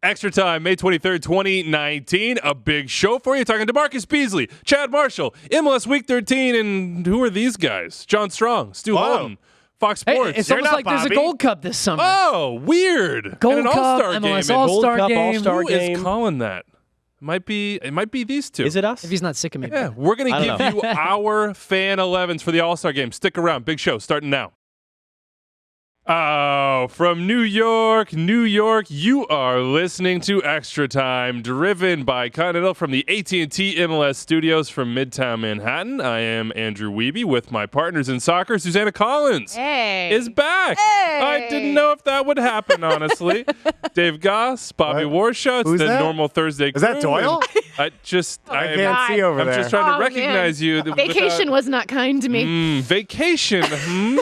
Extra Time, May 23rd, 2019. A big show for you. Talking to DaMarcus Beasley, Chad Marshall, MLS Week 13, and who are these guys? John Strong, Stu Holden, Fox Sports. Hey, it's almost like there's a Gold Cup this summer. Oh, weird. Gold and an Cup, All-Star MLS game. All-Star game. Who is calling that? It might be these two. Is it us? If he's not sick of me. Yeah, we're going to give you our fan 11s for the All-Star game. Stick around. Big show starting now. Oh, from New York, you are listening to Extra Time, driven by Continental from the AT&T MLS studios from Midtown Manhattan. I am Andrew Wiebe with my partners in soccer, Susannah Collins is back. Hey. I didn't know if that would happen, honestly. Dave Goss, Bobby Warshaw. It's Who's the that? normal Thursday crew. Is that Doyle? I can't see over I'm there. just trying to Oh, recognize you. Vacation was not kind to me. Vacation.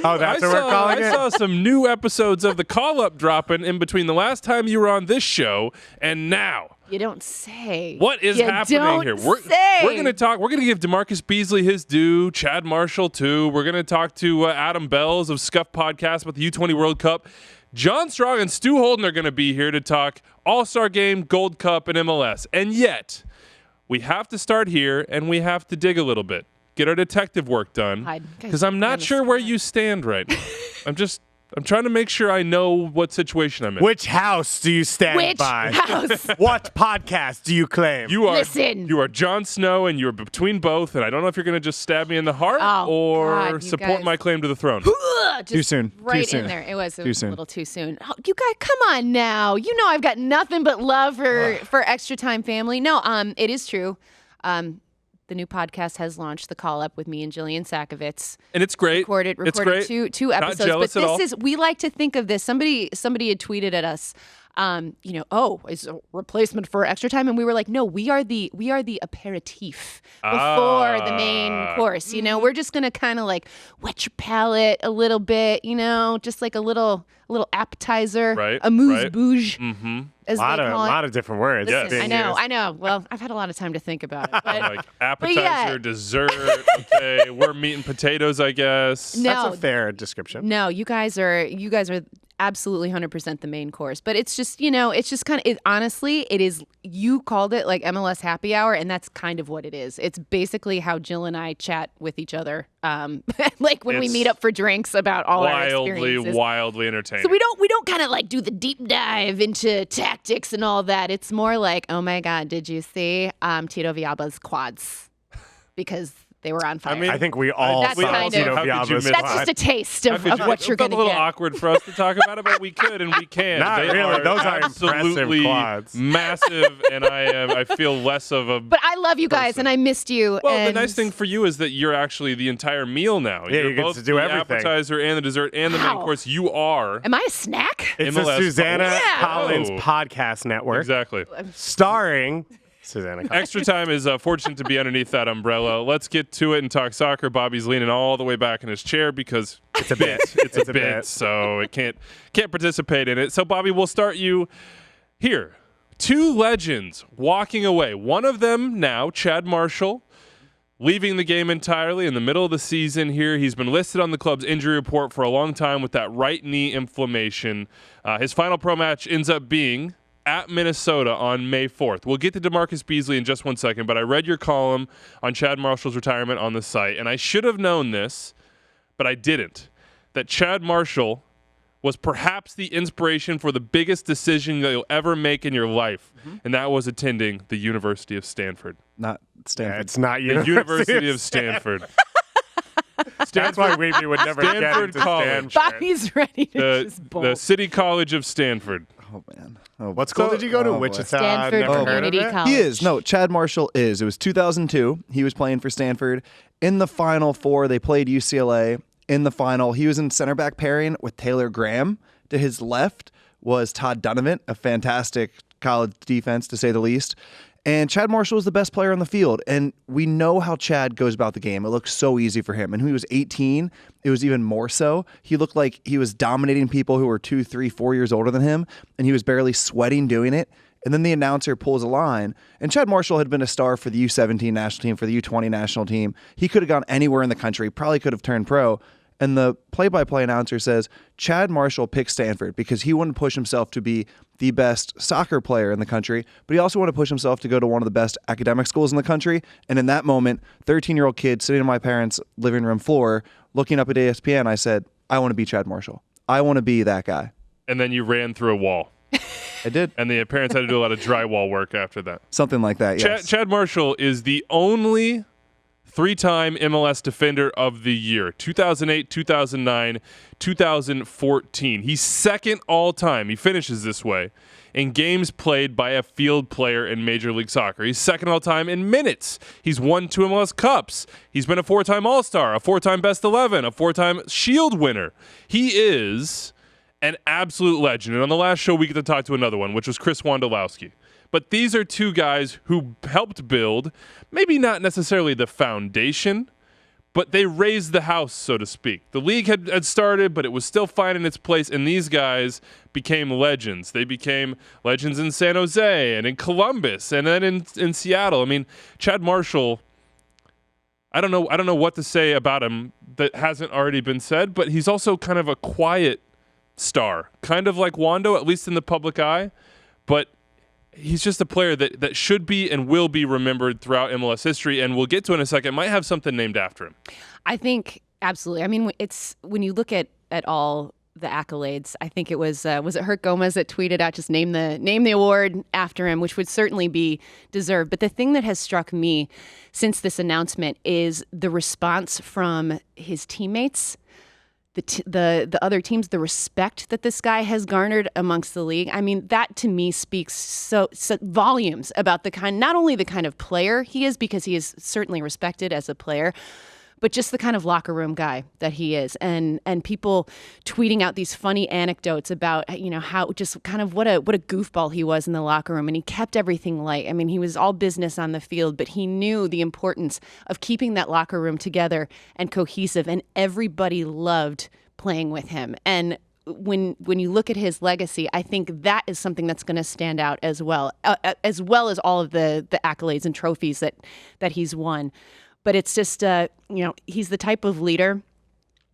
Oh, that's what we're calling it? I saw some new episodes of the call-up dropping in between the last time you were on this show and now. You don't say. What is happening here? We're going to talk. We're going to give DaMarcus Beasley his due, Chad Marshall too. We're going to talk to Adam Belz of Scuffed Podcast about the U20 World Cup. John Strong and Stu Holden are going to be here to talk All-Star Game, Gold Cup, and MLS. And yet, we have to start here and we have to dig a little bit. Get our detective work done. Because I'm not sure where you stand right now. I'm trying to make sure I know what situation I'm in. Which house do you stand Which by? house? What podcast do you claim? Listen. You are Jon Snow, and you're between both, and I don't know if you're going to just stab me in the heart or God, you support guys. my claim to the throne. Just Too soon. Right Too soon. in there. It was Too soon. a little too soon. Oh, you guys, come on now. You know I've got nothing but love for Extra Time family. No, it is true. The new podcast has launched, The Call Up with me and Jillian Sakovitz. And it's great. Recorded it's great. two episodes. Not jealous but at all. we like to think of this. Somebody had tweeted at us, is a replacement for Extra Time, and we were like, no, we are the aperitif before the main course. You know, we're just gonna kind of like wet your palate a little bit. You know, just like a little appetizer, Right, amuse-bouche, Mm-hmm. as A lot they call it. of different words. Yes. I know. Well, I've had a lot of time to think about it. But Like appetizer, yeah. dessert. Okay, we're meat and potatoes, I guess. no, That's a fair description. No, you guys are absolutely 100% the main course. But it's just, it's just kind of, honestly, it is, you called it like MLS happy hour, and that's kind of what it is. It's basically how Jill and I chat with each other, like when we It's meet up for drinks about all our experiences. Wildly entertaining. So we don't kind of like do the deep dive into tactics and all that. It's more like, oh my God, did you see Tito Villaba's quads? Because they were on fire. I think we all That's saw kind of- Tito How could you Villaba's miss That's quad. just a taste of what you're going to It felt a little get. awkward for us to talk about it, but we could and we can. Not They really. are Those are impressive absolutely quads. massive, and I feel less of a. But I love you guys, person. and I missed you. Well, and the nice thing for you is that you're actually the entire meal now. Yeah, You're you get both to do the everything. appetizer and the dessert and the main Wow. course. You are Am I a snack? It's MLS the Susannah Yeah. Collins Oh. Podcast Network, exactly. starring Susannah Collins. Extra Time is fortunate to be underneath that umbrella. Let's get to it and talk soccer. Bobby's leaning all the way back in his chair because it's a bit. It's a bit, so it can't participate in it. So, Bobby, we'll start you here. Two legends walking away. One of them now, Chad Marshall, leaving the game entirely in the middle of the season here. He's been listed on the club's injury report for a long time with that right knee inflammation. His final pro match ends up being at Minnesota on May 4th. We'll get to DaMarcus Beasley in just 1 second, but I read your column on Chad Marshall's retirement on the site, and I should have known this, but I didn't, that Chad Marshall was perhaps the inspiration for the biggest decision that you'll ever make in your life, and that was attending the University of Stanford. Not Stanford. Yeah, it's not The University of Stanford. That's why Wiebe would never get Stanford into College. Stanford. Bobby's ready to just bolt. The City College of Stanford. Oh, man. Oh, What school did you go to? boy. Wichita? Stanford Never heard of Community it? College. He is. No, Chad Marshall is. It was 2002. He was playing for Stanford. In the Final Four, they played UCLA. In the final, he was in center back pairing with Taylor Graham. To his left was Todd Dunavant, a fantastic college defense, to say the least. And Chad Marshall was the best player on the field. And we know how Chad goes about the game. It looks so easy for him. And when he was 18, it was even more so. He looked like he was dominating people who were 2, 3, 4 years older than him. And he was barely sweating doing it. And then the announcer pulls a line. And Chad Marshall had been a star for the U17 national team, for the U20 national team. He could have gone anywhere in the country, probably could have turned pro. and the play-by-play announcer says Chad Marshall picked Stanford because he wanted to push himself to be the best soccer player in the country, but he also wanted to push himself to go to one of the best academic schools in the country. And in that moment, 13-year-old kid sitting on my parents' living room floor looking up at ESPN, I said, I want to be Chad Marshall. I want to be that guy. And then you ran through a wall. I did. And the parents had to do a lot of drywall work after that. Something like that, yes. Chad Marshall is the only 3-time MLS Defender of the Year, 2008, 2009, 2014. He's second all-time. He finishes this way in games played by a field player in Major League Soccer. He's second all-time in minutes. He's won 2 MLS Cups. He's been a 4-time All-Star, a 4-time Best 11, a 4-time Shield winner. He is an absolute legend. And on the last show, we get to talk to another one, which was Chris Wondolowski. But these are two guys who helped build, maybe not necessarily the foundation, but they raised the house, so to speak. The league had started, but it was still finding its place, and these guys became legends. They became legends in San Jose and in Columbus and then in Seattle. I mean, Chad Marshall, I don't know what to say about him that hasn't already been said, but he's also kind of a quiet star, kind of like Wando, at least in the public eye, but he's just a player that should be and will be remembered throughout MLS history, and we'll get to in a second, might have something named after him. I think absolutely. I mean, it's when you look at all the accolades, I think it was it Herc Gomez that tweeted out, just name the award after him, which would certainly be deserved. But the thing that has struck me since this announcement is the response from his teammates, the other teams, the respect that this guy has garnered amongst the league. I mean, that to me speaks so volumes about not only the kind of player he is, because he is certainly respected as a player, but just the kind of locker room guy that he is, and people tweeting out these funny anecdotes about, you know, how just kind of what a goofball he was in the locker room, and he kept everything light. I mean, he was all business on the field, but he knew the importance of keeping that locker room together and cohesive, and everybody loved playing with him. And when you look at his legacy, I think that is something that's going to stand out as well as all of the accolades and trophies that he's won. But it's just, he's the type of leader.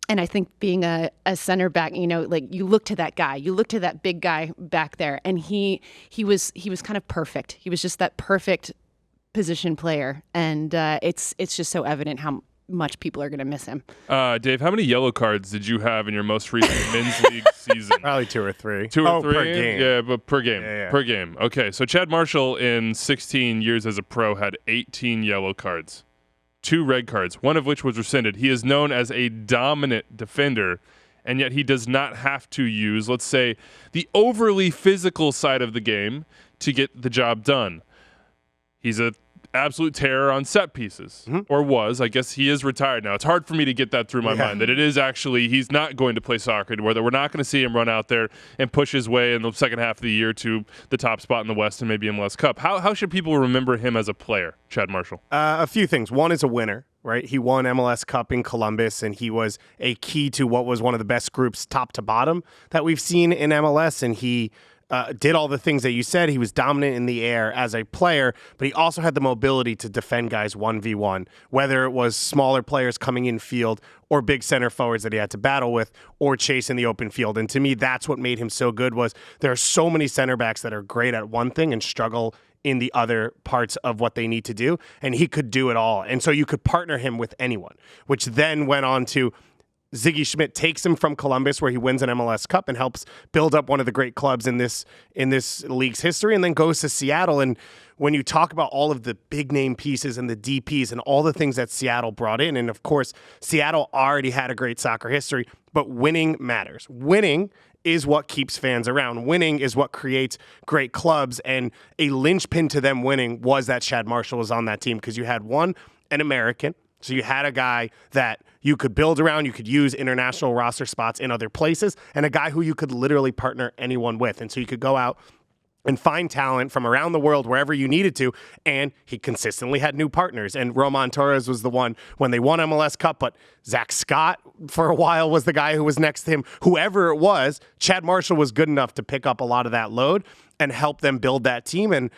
And I think being a center back, like you look to that guy, you look to that big guy back there, and he was kind of perfect. He was just that perfect position player. And it's just so evident how much people are going to miss him. Dave, how many yellow cards did you have in your most recent men's league season? Probably 2 or 3. 2 or 3? Per game. Yeah, but per game. Yeah. Per game. Okay, so Chad Marshall in 16 years as a pro had 18 yellow cards. 2 red cards, one of which was rescinded. He is known as a dominant defender, and yet he does not have to use, let's say, the overly physical side of the game to get the job done. He's an absolute terror on set pieces, or was. I guess he is retired now. It's hard for me to get that through my mind, that it is actually, he's not going to play soccer anymore, that we're not going to see him run out there and push his way in the second half of the year to the top spot in the West and maybe MLS Cup. How should people remember him as a player, Chad Marshall? A few things. One is a winner, right? He won MLS Cup in Columbus, and he was a key to what was one of the best groups top to bottom that we've seen in MLS, and he did all the things that you said. He was dominant in the air as a player, but he also had the mobility to defend guys 1v1, whether it was smaller players coming in field or big center forwards that he had to battle with or chase in the open field. And to me, that's what made him so good. Was there are so many center backs that are great at one thing and struggle in the other parts of what they need to do, and he could do it all. And so you could partner him with anyone, which then went on to Ziggy Schmidt takes him from Columbus, where he wins an MLS Cup and helps build up one of the great clubs in this league's history, and then goes to Seattle. And when you talk about all of the big name pieces and the DPs and all the things that Seattle brought in, and of course, Seattle already had a great soccer history, but winning matters. Winning is what keeps fans around. Winning is what creates great clubs, and a linchpin to them winning was that Chad Marshall was on that team, because you had an American. So you had a guy that you could build around, you could use international roster spots in other places, and a guy who you could literally partner anyone with. And so you could go out and find talent from around the world wherever you needed to, and he consistently had new partners. And Roman Torres was the one when they won MLS Cup, but Zach Scott for a while was the guy who was next to him. Whoever it was, Chad Marshall was good enough to pick up a lot of that load. and help them build that team. And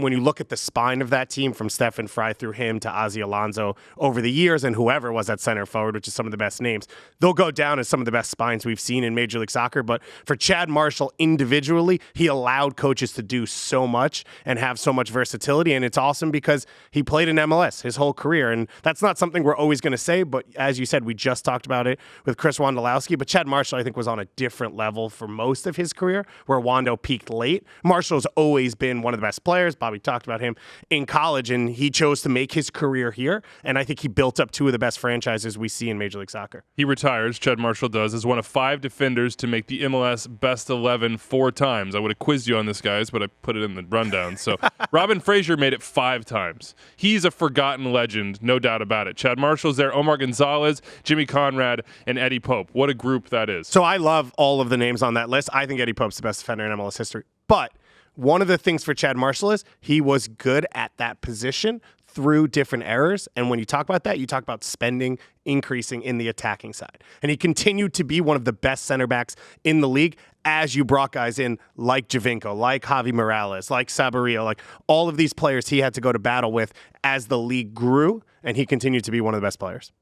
when you look at the spine of that team, from Stephen Fry through him to Ozzie Alonso over the years, and whoever was at center forward, which is some of the best names, they'll go down as some of the best spines we've seen in Major League Soccer. But for Chad Marshall individually, he allowed coaches to do so much and have so much versatility. And it's awesome because he played in MLS his whole career. And that's not something we're always going to say. But as you said, we just talked about it with Chris Wondolowski. But Chad Marshall, I think, was on a different level for most of his career, where Wando peaked late. Marshall's always been one of the best players. Bobby talked about him in college, and he chose to make his career here. And I think he built up two of the best franchises we see in Major League Soccer. He retires, Chad Marshall does, as one of 5 defenders to make the MLS Best 11 4 times. I would have quizzed you on this, guys, but I put it in the rundown. So Robin Fraser made it 5 times. He's a forgotten legend, no doubt about it. Chad Marshall's there, Omar Gonzalez, Jimmy Conrad, and Eddie Pope. What a group that is. So I love all of the names on that list. I think Eddie Pope's the best defender in MLS history. But one of the things for Chad Marshall is he was good at that position through different errors. And when you talk about that, you talk about spending increasing in the attacking side. And he continued to be one of the best center backs in the league as you brought guys in like Javinko, like Javi Morales, like Sabarillo, like all of these players he had to go to battle with as the league grew, and he continued to be one of the best players.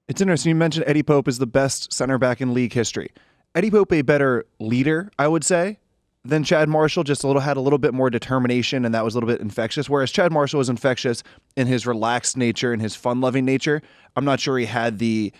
It's interesting. You mentioned Eddie Pope is the best center back in league history. Eddie Pope, a better leader, I would say, than Chad Marshall, just had a little bit more determination, and that was a little bit infectious. Whereas Chad Marshall was infectious in his relaxed nature and his fun-loving nature. I'm not sure he had the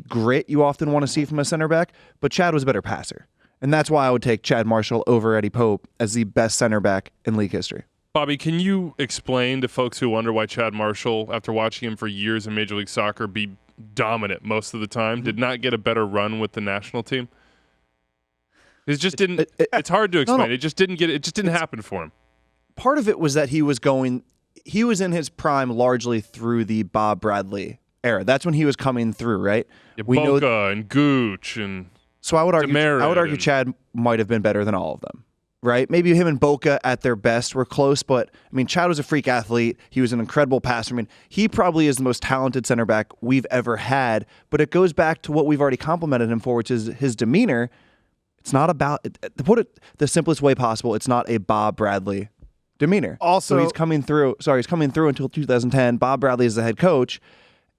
grit you often want to see from a center back, but Chad was a better passer. And that's why I would take Chad Marshall over Eddie Pope as the best center back in league history. Bobby, can you explain to folks who wonder why Chad Marshall, after watching him for years in Major League Soccer, be dominant most of the time, did not get a better run with the national team? It just didn't. It's hard to explain. No. It just didn't get. It just didn't happen for him. Part of it was that he was in his prime largely through the Bob Bradley era. That's when he was coming through, right? Yeah, Boca and Gooch and so I would argue Chad might have been better than all of them, right? Maybe him and Boca at their best were close, but I mean, Chad was a freak athlete. He was an incredible passer. I mean, he probably is the most talented center back we've ever had. But it goes back to what we've already complimented him for, which is his demeanor. It's not about, to put it the simplest way possible, it's not a Bob Bradley demeanor. Also, so he's coming through until 2010. Bob Bradley is the head coach,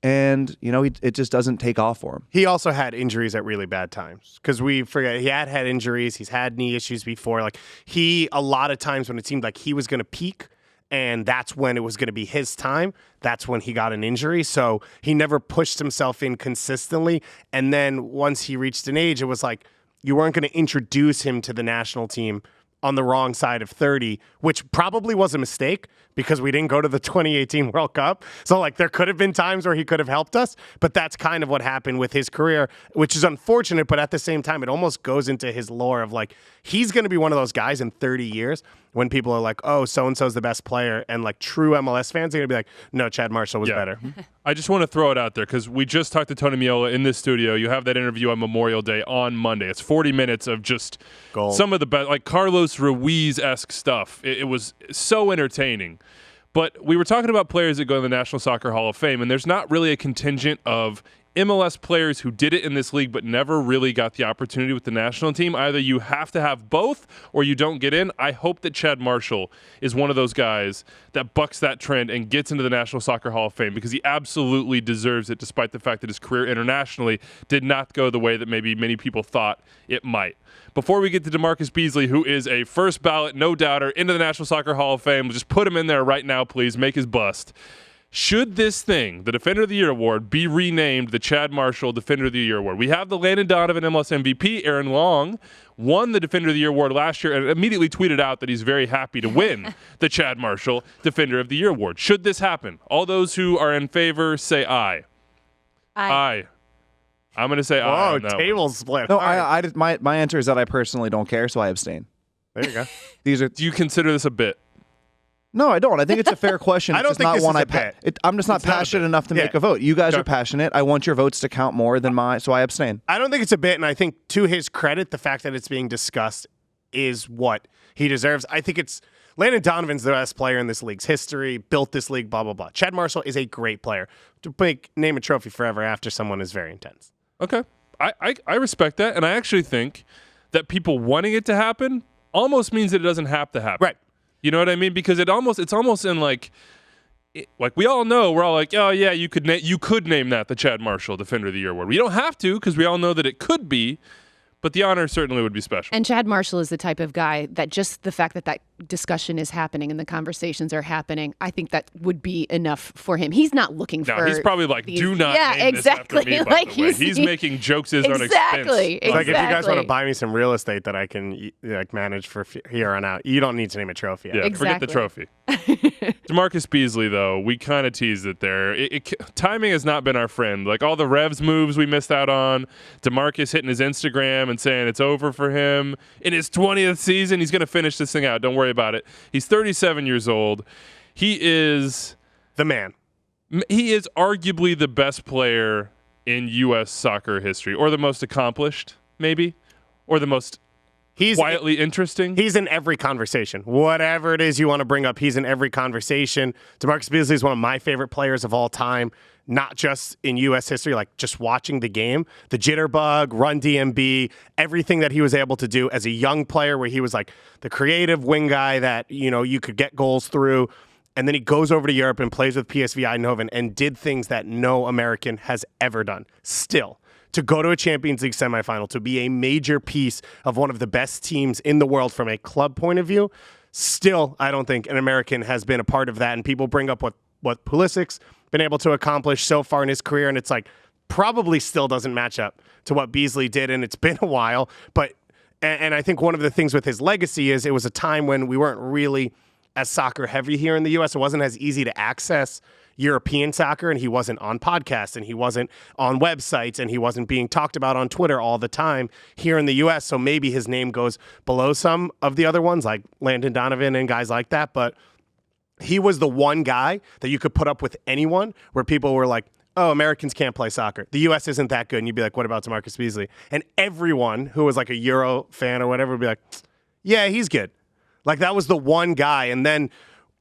and it just doesn't take off for him. He also had injuries at really bad times, because we forget he had injuries. He's had knee issues before. Like, a lot of times when it seemed like he was going to peak, and that's when it was going to be his time, that's when he got an injury. So he never pushed himself in consistently. And then once he reached an age, it was like, you weren't going to introduce him to the national team on the wrong side of 30, which probably was a mistake because we didn't go to the 2018 World Cup. So, like, there could have been times where he could have helped us, but that's kind of what happened with his career, which is unfortunate, but at the same time, it almost goes into his lore of, like, he's going to be one of those guys in 30 years when people are like, oh, so-and-so's the best player, and, like, true MLS fans are going to be like, no, Chad Marshall was better. I just want to throw it out there because we just talked to Tony Meola in this studio. You have that interview on Memorial Day on Monday. It's 40 minutes of just Gold. Some of the best, like Carlos Ruiz-esque stuff. It was so entertaining. But we were talking about players that go to the National Soccer Hall of Fame, and there's not really a contingent of MLS players who did it in this league but never really got the opportunity with the national team. Either you have to have both or you don't get in. I hope that Chad Marshall is one of those guys that bucks that trend and gets into the National Soccer Hall of Fame, because he absolutely deserves it, despite the fact that his career internationally did not go the way that maybe many people thought it might. Before we get to DaMarcus Beasley, who is a first ballot, no doubter, into the National Soccer Hall of Fame, just put him in there right now, please. Make his bust. Should this thing, the Defender of the Year Award, be renamed the Chad Marshall Defender of the Year Award? We have the Landon Donovan MLS MVP. Aaron Long won the Defender of the Year Award last year and immediately tweeted out that he's very happy to win the Chad Marshall Defender of the Year Award. Should this happen? All those who are in favor say aye. Aye. I'm going to say aye. Whoa, table split. No, my answer is that I personally don't care, so I abstain. There you go. Do you consider this a bit? No, I don't. I think it's a fair question. I don't think this is a bit. I'm just not passionate enough to make a vote. You guys are passionate. I want your votes to count more than mine, so I abstain. I don't think it's a bit, and I think to his credit, the fact that it's being discussed is what he deserves. I think it's Landon Donovan's the best player in this league's history, built this league, blah, blah, blah. Chad Marshall is a great player. To name a trophy forever after someone is very intense. Okay. I respect that, and I actually think that people wanting it to happen almost means that it doesn't have to happen. Right. You know what I mean? Because it's almost in like we all know, we're all like, oh yeah, you could name that the Chad Marshall Defender of the Year award. We don't have to, because we all know that it could be, but the honor certainly would be special. And Chad Marshall is the type of guy that just the fact that discussion is happening and the conversations are happening, I think that would be enough for him. He's not looking for. No, he's probably like, do not name exactly. this after me, like by the way. He's making jokes at his own expense. Like, if you guys want to buy me some real estate that I can manage for here on out, you don't need to name a trophy. Yeah, forget the trophy. DaMarcus Beasley, though, we kind of teased it there. Timing has not been our friend. Like, all the Revs moves we missed out on, DaMarcus hitting his Instagram and saying it's over for him. In his 20th season, he's going to finish this thing out. Don't worry about it. He's 37 years old. He is the man. He is arguably the best player in U.S. soccer history, or the most accomplished, maybe, or the most quietly interesting. He's in every conversation. Whatever it is you want to bring up, he's in every conversation. DaMarcus Beasley is one of my favorite players of all time, not just in U.S. history, like just watching the game. The jitterbug, Run DMB, everything that he was able to do as a young player, where he was like the creative wing guy that, you could get goals through. And then he goes over to Europe and plays with PSV Eindhoven and did things that no American has ever done. Still, to go to a Champions League semifinal, to be a major piece of one of the best teams in the world from a club point of view, still, I don't think an American has been a part of that. And people bring up what Pulisic's been able to accomplish so far in his career, and it's like probably still doesn't match up to what Beasley did, and it's been a while. But and I think one of the things with his legacy is it was a time when we weren't really as soccer heavy here in the U.S. It wasn't as easy to access European soccer, and he wasn't on podcasts, and he wasn't on websites, and he wasn't being talked about on Twitter all the time here in the U.S., so maybe his name goes below some of the other ones, like Landon Donovan and guys like that, but he was the one guy that you could put up with anyone where people were like, oh, Americans can't play soccer. The U.S. isn't that good, and you'd be like, what about DaMarcus Beasley? And everyone who was like a Euro fan or whatever would be like, yeah, he's good. Like, that was the one guy, and then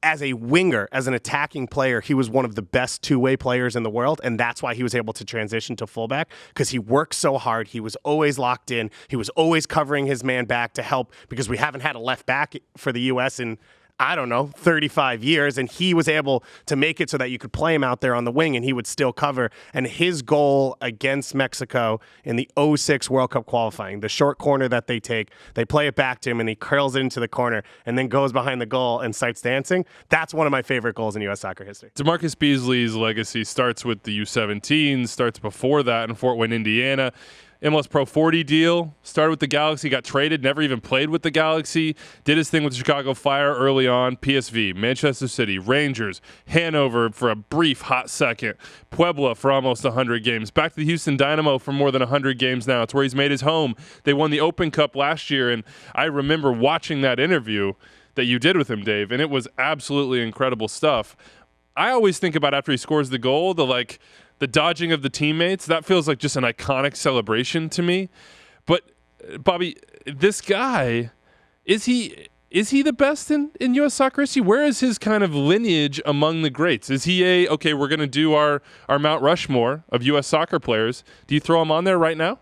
as a winger, as an attacking player, he was one of the best two-way players in the world, and that's why he was able to transition to fullback, because he worked so hard. He was always locked in. He was always covering his man back to help, because we haven't had a left back for the U.S. in, 35 years, and he was able to make it so that you could play him out there on the wing, and he would still cover. And his goal against Mexico in the 2006 World Cup qualifying, the short corner that they take, they play it back to him, and he curls it into the corner, and then goes behind the goal and starts dancing. That's one of my favorite goals in U.S. soccer history. DaMarcus Beasley's legacy starts with the U17, starts before that in Fort Wayne, Indiana. MLS Pro 40 deal, started with the Galaxy, got traded, never even played with the Galaxy, did his thing with the Chicago Fire early on, PSV, Manchester City, Rangers, Hanover for a brief hot second, Puebla for almost 100 games, back to the Houston Dynamo for more than 100 games now. It's where he's made his home. They won the Open Cup last year, and I remember watching that interview that you did with him, Dave, and it was absolutely incredible stuff. I always think about after he scores the goal, the dodging of the teammates, that feels like just an iconic celebration to me. But Bobby, this guy, is he the best in U.S. soccer history? Where is his kind of lineage among the greats? Is he okay, we're going to do our Mount Rushmore of U.S. soccer players. Do you throw him on there right now?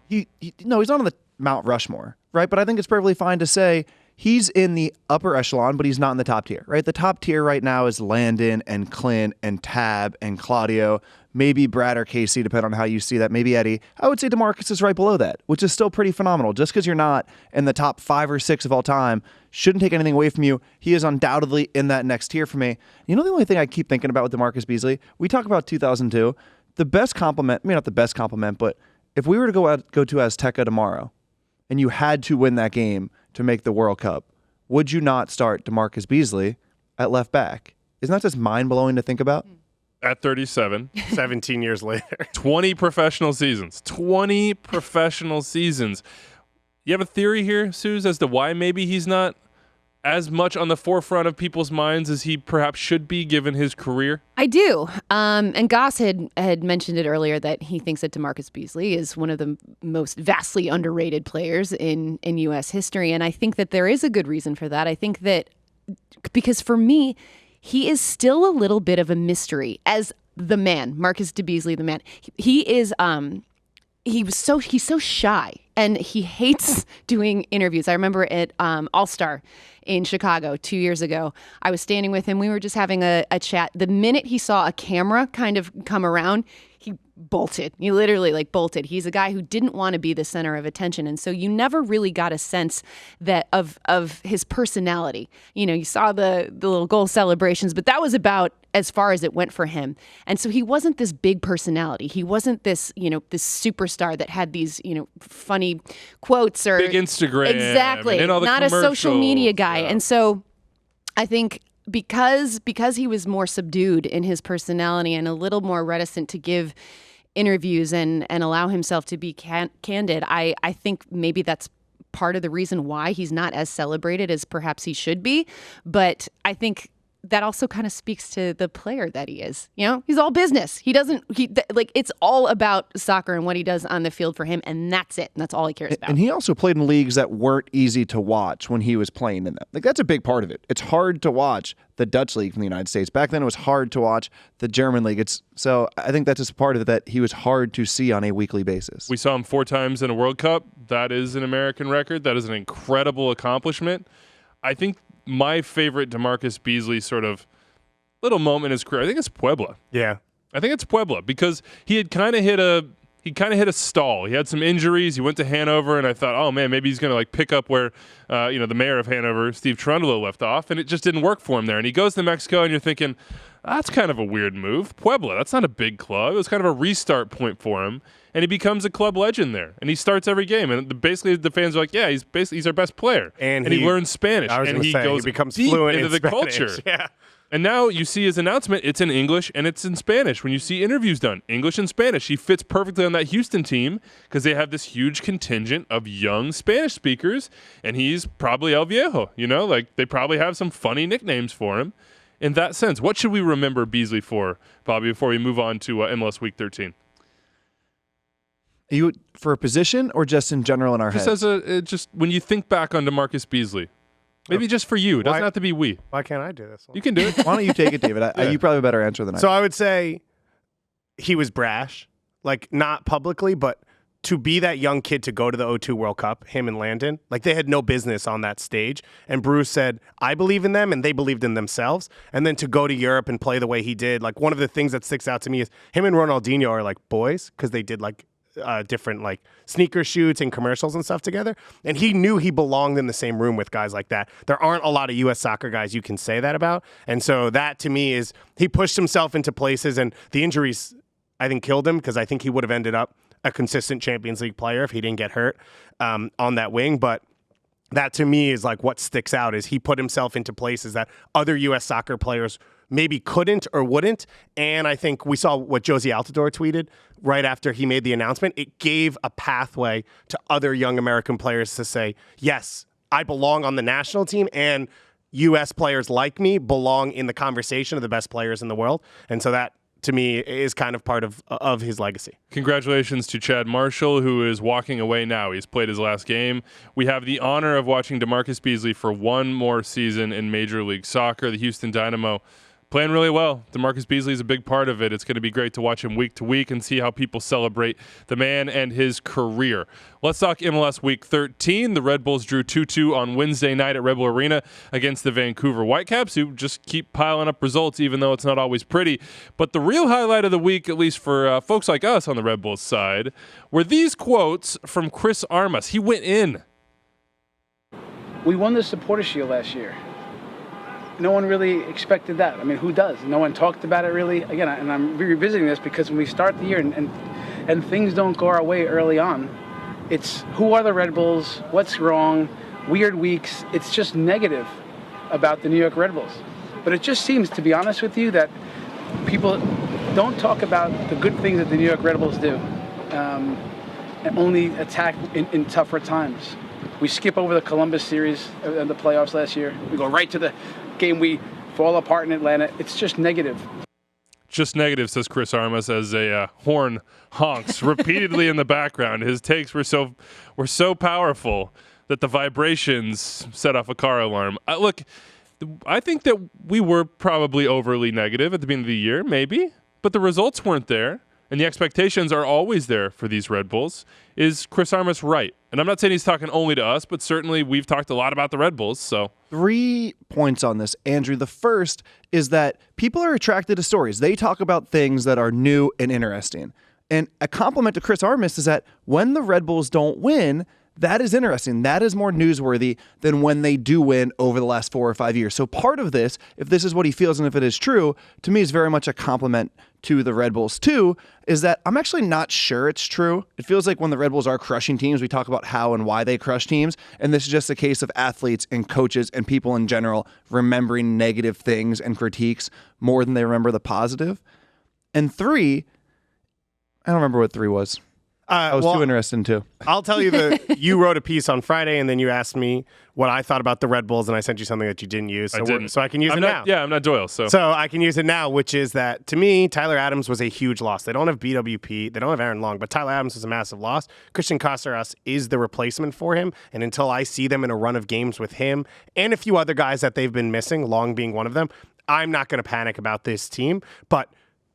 No, he's not on the Mount Rushmore, right? But I think it's perfectly fine to say he's in the upper echelon, but he's not in the top tier, right? The top tier right now is Landon and Clint and Tab and Claudio, maybe Brad or Casey, depending on how you see that, maybe Eddie. I would say DaMarcus is right below that, which is still pretty phenomenal. Just because you're not in the top 5 or 6 of all time shouldn't take anything away from you. He is undoubtedly in that next tier for me. You know the only thing I keep thinking about with DaMarcus Beasley? We talk about 2002. The best compliment, maybe not the best compliment, but if we were to go to Azteca tomorrow and you had to win that game to make the World Cup, would you not start DaMarcus Beasley at left back? Isn't that just mind-blowing to think about? At 37. 17 years later. 20 professional seasons. 20 professional seasons. You have a theory here, Suze, as to why maybe he's not as much on the forefront of people's minds as he perhaps should be given his career? I do. And Goss had mentioned it earlier that he thinks that DaMarcus Beasley is one of the most vastly underrated players in U.S. history. And I think that there is a good reason for that. I think that because for me, he is still a little bit of a mystery as the man, Marcus Beasley, the man. He is he's so shy, and he hates doing interviews. I remember at All-Star in Chicago 2 years ago, I was standing with him. We were just having a chat. The minute he saw a camera kind of come around, he bolted. He literally bolted. He's a guy who didn't want to be the center of attention. And so you never really got a sense that of his personality. You saw the little goal celebrations, but that was about as far as it went for him. And so he wasn't this big personality. He wasn't this, this superstar that had these, funny quotes or big Instagram. Exactly. And all the not a social media guy. Yeah. And so I think because he was more subdued in his personality and a little more reticent to give interviews and allow himself to be candid, I think maybe that's part of the reason why he's not as celebrated as perhaps he should be. But I think that also kind of speaks to the player that he is. He's all business. It's all about soccer and what he does on the field for him, and that's it. And that's all he cares about. And he also played in leagues that weren't easy to watch when he was playing in them. That's a big part of it. It's hard to watch the Dutch league from the United States. Back then it was hard to watch the German league. So I think that's just part of it, that he was hard to see on a weekly basis. We saw him 4 times in a World Cup. That is an American record. That is an incredible accomplishment. I think my favorite DaMarcus Beasley sort of little moment in his career, I think it's Puebla. Yeah. I think it's Puebla because he had kind of hit a stall. He had some injuries. He went to Hanover, and I thought, oh man, maybe he's going to pick up where the mayor of Hanover, Steve Trundle, left off, and it just didn't work for him there. And he goes to Mexico, and you're thinking, that's kind of a weird move. Puebla, that's not a big club. It was kind of a restart point for him, and he becomes a club legend there. And he starts every game, and basically the fans are like, yeah, he's our best player. And he learns Spanish, and he becomes deep fluent into in the Spanish. culture. Yeah. And now you see his announcement, it's in English and it's in Spanish. When you see interviews done, English and Spanish, he fits perfectly on that Houston team because they have this huge contingent of young Spanish speakers, and he's probably El Viejo, they probably have some funny nicknames for him. In that sense, what should we remember Beasley for, Bobby, before we move on to MLS Week 13? Are you for a position or just in general in our heads? Just when you think back on DaMarcus Beasley. Maybe just for you. It doesn't have to be we. Why can't I do this one? You can do it. Why don't you take it, David? You probably have a better answer than I do. So I would say he was brash, not publicly, but to be that young kid to go to the O2 World Cup, him and Landon, they had no business on that stage. And Bruce said, I believe in them, and they believed in themselves. And then to go to Europe and play the way he did, one of the things that sticks out to me is him and Ronaldinho are boys because they did different sneaker shoots and commercials and stuff together. And he knew he belonged in the same room with guys like that. There aren't a lot of U.S. soccer guys you can say that about. And so that to me is he pushed himself into places, and the injuries I think killed him because I think he would have ended up a consistent Champions League player if he didn't get hurt on that wing. But that to me is what sticks out is he put himself into places that other U.S. soccer players maybe couldn't or wouldn't. And I think we saw what Josie Altidore tweeted right after he made the announcement. It gave a pathway to other young American players to say, yes, I belong on the national team, and U.S. players like me belong in the conversation of the best players in the world. And so that, to me, is kind of part of his legacy. Congratulations to Chad Marshall, who is walking away now. He's played his last game. We have the honor of watching DaMarcus Beasley for one more season in Major League Soccer. The Houston Dynamo playing really well. DaMarcus Beasley is a big part of it. It's going to be great to watch him week to week and see how people celebrate the man and his career. Let's talk MLS Week 13. The Red Bulls drew 2-2 on Wednesday night at Red Bull Arena against the Vancouver Whitecaps, who just keep piling up results, even though it's not always pretty. But the real highlight of the week, at least for folks like us on the Red Bulls side, were these quotes from Chris Armas. He went in. We won the Supporter Shield last year. No one really expected that. I mean, who does? No one talked about it really. Again, and I'm revisiting this because when we start the year and things don't go our way early on, it's who are the Red Bulls? What's wrong? Weird weeks. It's just negative about the New York Red Bulls. But it just seems, to be honest with you, that people don't talk about the good things that the New York Red Bulls do and only attack in tougher times. We skip over the Columbus series in the playoffs last year. We go right to the game, we fall apart in Atlanta. It's just negative. Just negative, says Chris Armas as a horn honks repeatedly in the background. His takes were so powerful that the vibrations set off a car alarm. Look, I think that we were probably overly negative at the beginning of the year, maybe, but the results weren't there. and the expectations are always there for these Red Bulls. Is Chris Armas right? And I'm not saying he's talking only to us, but certainly we've talked a lot about the Red Bulls. So 3 points on this, Andrew. The first is that people are attracted to stories. They talk about things that are new and interesting. And a compliment to Chris Armas is that when the Red Bulls don't win, that is interesting. That is more newsworthy than when they do win over the last 4 or 5 years. So part of this, if this is what he feels and if it is true, to me is very much a compliment to the Red Bulls. 2 is that I'm actually not sure it's true. It feels like when the Red Bulls are crushing teams, we talk about how and why they crush teams. And this is just a case of athletes and coaches and people in general remembering negative things and critiques more than they remember the positive. And 3, I don't remember what 3 was. I was too interested in 2. I'll tell you you wrote a piece on Friday, and then you asked me what I thought about the Red Bulls, and I sent you something that you didn't use. So I can use it now. Yeah, I'm not Doyle. So I can use it now, which is that, to me, Tyler Adams was a huge loss. They don't have BWP. They don't have Aaron Long, but Tyler Adams was a massive loss. Christian Caceres is the replacement for him, and until I see them in a run of games with him and a few other guys that they've been missing, Long being one of them, I'm not going to panic about this team. But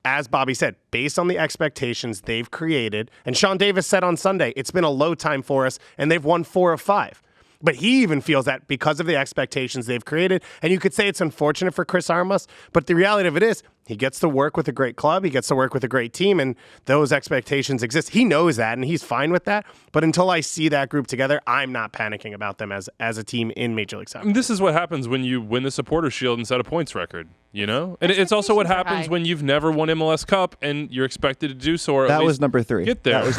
as Bobby said, based on the expectations they've created, and Sean Davis said on Sunday, it's been a low time for us, and they've won 4 of 5. But he even feels that because of the expectations they've created, and you could say it's unfortunate for Chris Armas, but the reality of it is he gets to work with a great club, he gets to work with a great team, and those expectations exist. He knows that, and he's fine with that. But until I see that group together, I'm not panicking about them as a team in Major League Soccer. This is what happens when you win the Supporters Shield and set a points record, you know? And it's also what happens when you've never won MLS Cup and you're expected to do so. Or that was number 3. Get there. That was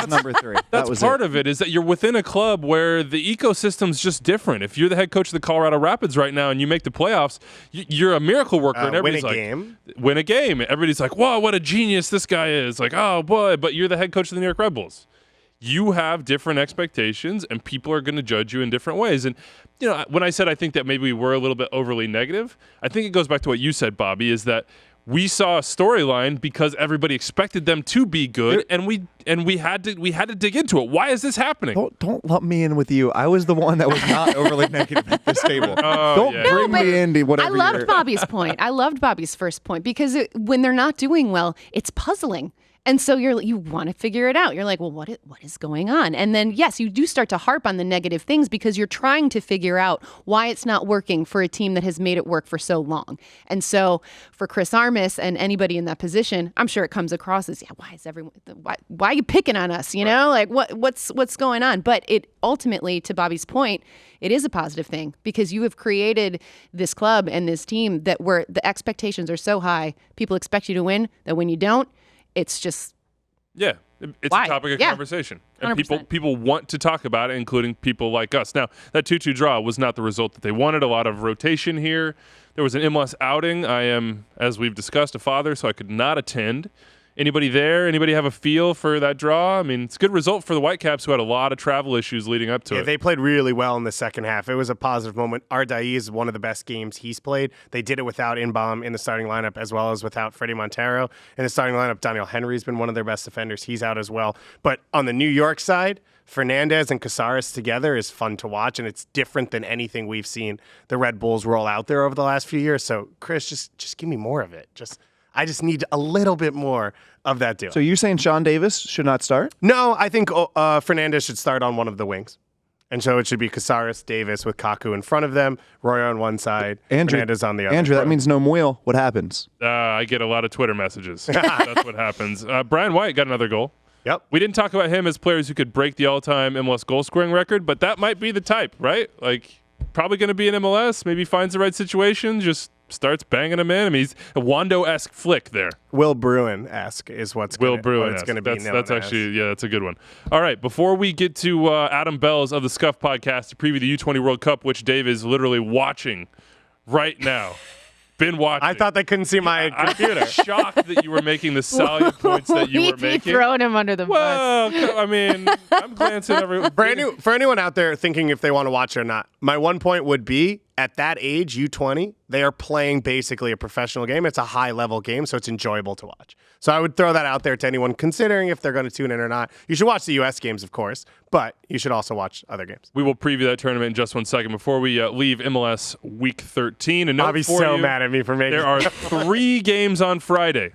number 3. That's part of it, is that you're within a club where the ecosystem's just different. If you're the head coach of the Colorado Rapids right now and you make the playoffs, you're a miracle worker. And everybody's win a game. Everybody's like, whoa, what a genius this guy is. Like, oh, boy, but you're the head coach of the New York Red Bulls. You have different expectations, and people are going to judge you in different ways. And, you know, when I said I think that maybe we were a little bit overly negative, I think it goes back to what you said, Bobby, is that we saw a storyline because everybody expected them to be good, and we had to dig into it. Why is this happening? Don't lump me in with you. I was the one that was not overly negative at this table. Don't bring me into whatever. I loved Bobby's point. I loved Bobby's first point because when they're not doing well, it's puzzling. And so you want to figure it out. You're like, well, what is going on? And then, yes, you do start to harp on the negative things because you're trying to figure out why it's not working for a team that has made it work for so long. And so for Chris Armas and anybody in that position, I'm sure it comes across as, why are you picking on us? You know, like what's going on? But it ultimately, to Bobby's point, it is a positive thing because you have created this club and this team that where the expectations are so high, people expect you to win, that when you don't, it's just it's why? A topic of conversation, and 100%. people want to talk about it, including people like us. Now, that 2-2 draw was not the result that they wanted. A lot of rotation here. There was an MLS outing. I am, as we've discussed, a father, so I could not attend. Anybody there? Anybody have a feel for that draw? I mean, it's a good result for the Whitecaps, who had a lot of travel issues leading up to it. Yeah, they played really well in the second half. It was a positive moment. Ardai is one of the best games he's played. They did it without Inbaum in the starting lineup, as well as without Freddie Montero. In the starting lineup, Daniel Henry's been one of their best defenders. He's out as well. But on the New York side, Fernandez and Caceres together is fun to watch, and it's different than anything we've seen the Red Bulls roll out there over the last few years. So, Chris, just give me more of it. I just need a little bit more of that deal. So you're saying Sean Davis should not start? No, I think Fernandez should start on one of the wings. And so it should be Caceres, Davis with Kaku in front of them, Roy on one side, Fernandez on the other. Andrew, that means no Muil. What happens? I get a lot of Twitter messages. That's what happens. Brian White got another goal. Yep. We didn't talk about him as players who could break the all-time MLS goal-scoring record, but that might be the type, right? Like, probably going to be in MLS, maybe finds the right situation, just starts banging them in. I mean, he's a Wando-esque flick there. Will Bruin-esque is what's going to be. That's actually, that's a good one. All right, before we get to Adam Belz of the Scuffed Podcast to preview the U20 World Cup, which Dave is literally watching right now. Been watching. I thought they couldn't see my computer. I'm shocked that you were making the salient points that you were making. Throwing him under the bus. Well, I mean, I'm glancing every. For anyone out there thinking if they want to watch it or not, my one point would be at that age, U20, they are playing basically a professional game. It's a high-level game, so it's enjoyable to watch. So I would throw that out there to anyone considering if they're going to tune in or not. You should watch the U.S. games, of course, but you should also watch other games. We will preview that tournament in just 1 second before we leave MLS Week 13. And Bobby's so mad at me for making there are 3 games on Friday.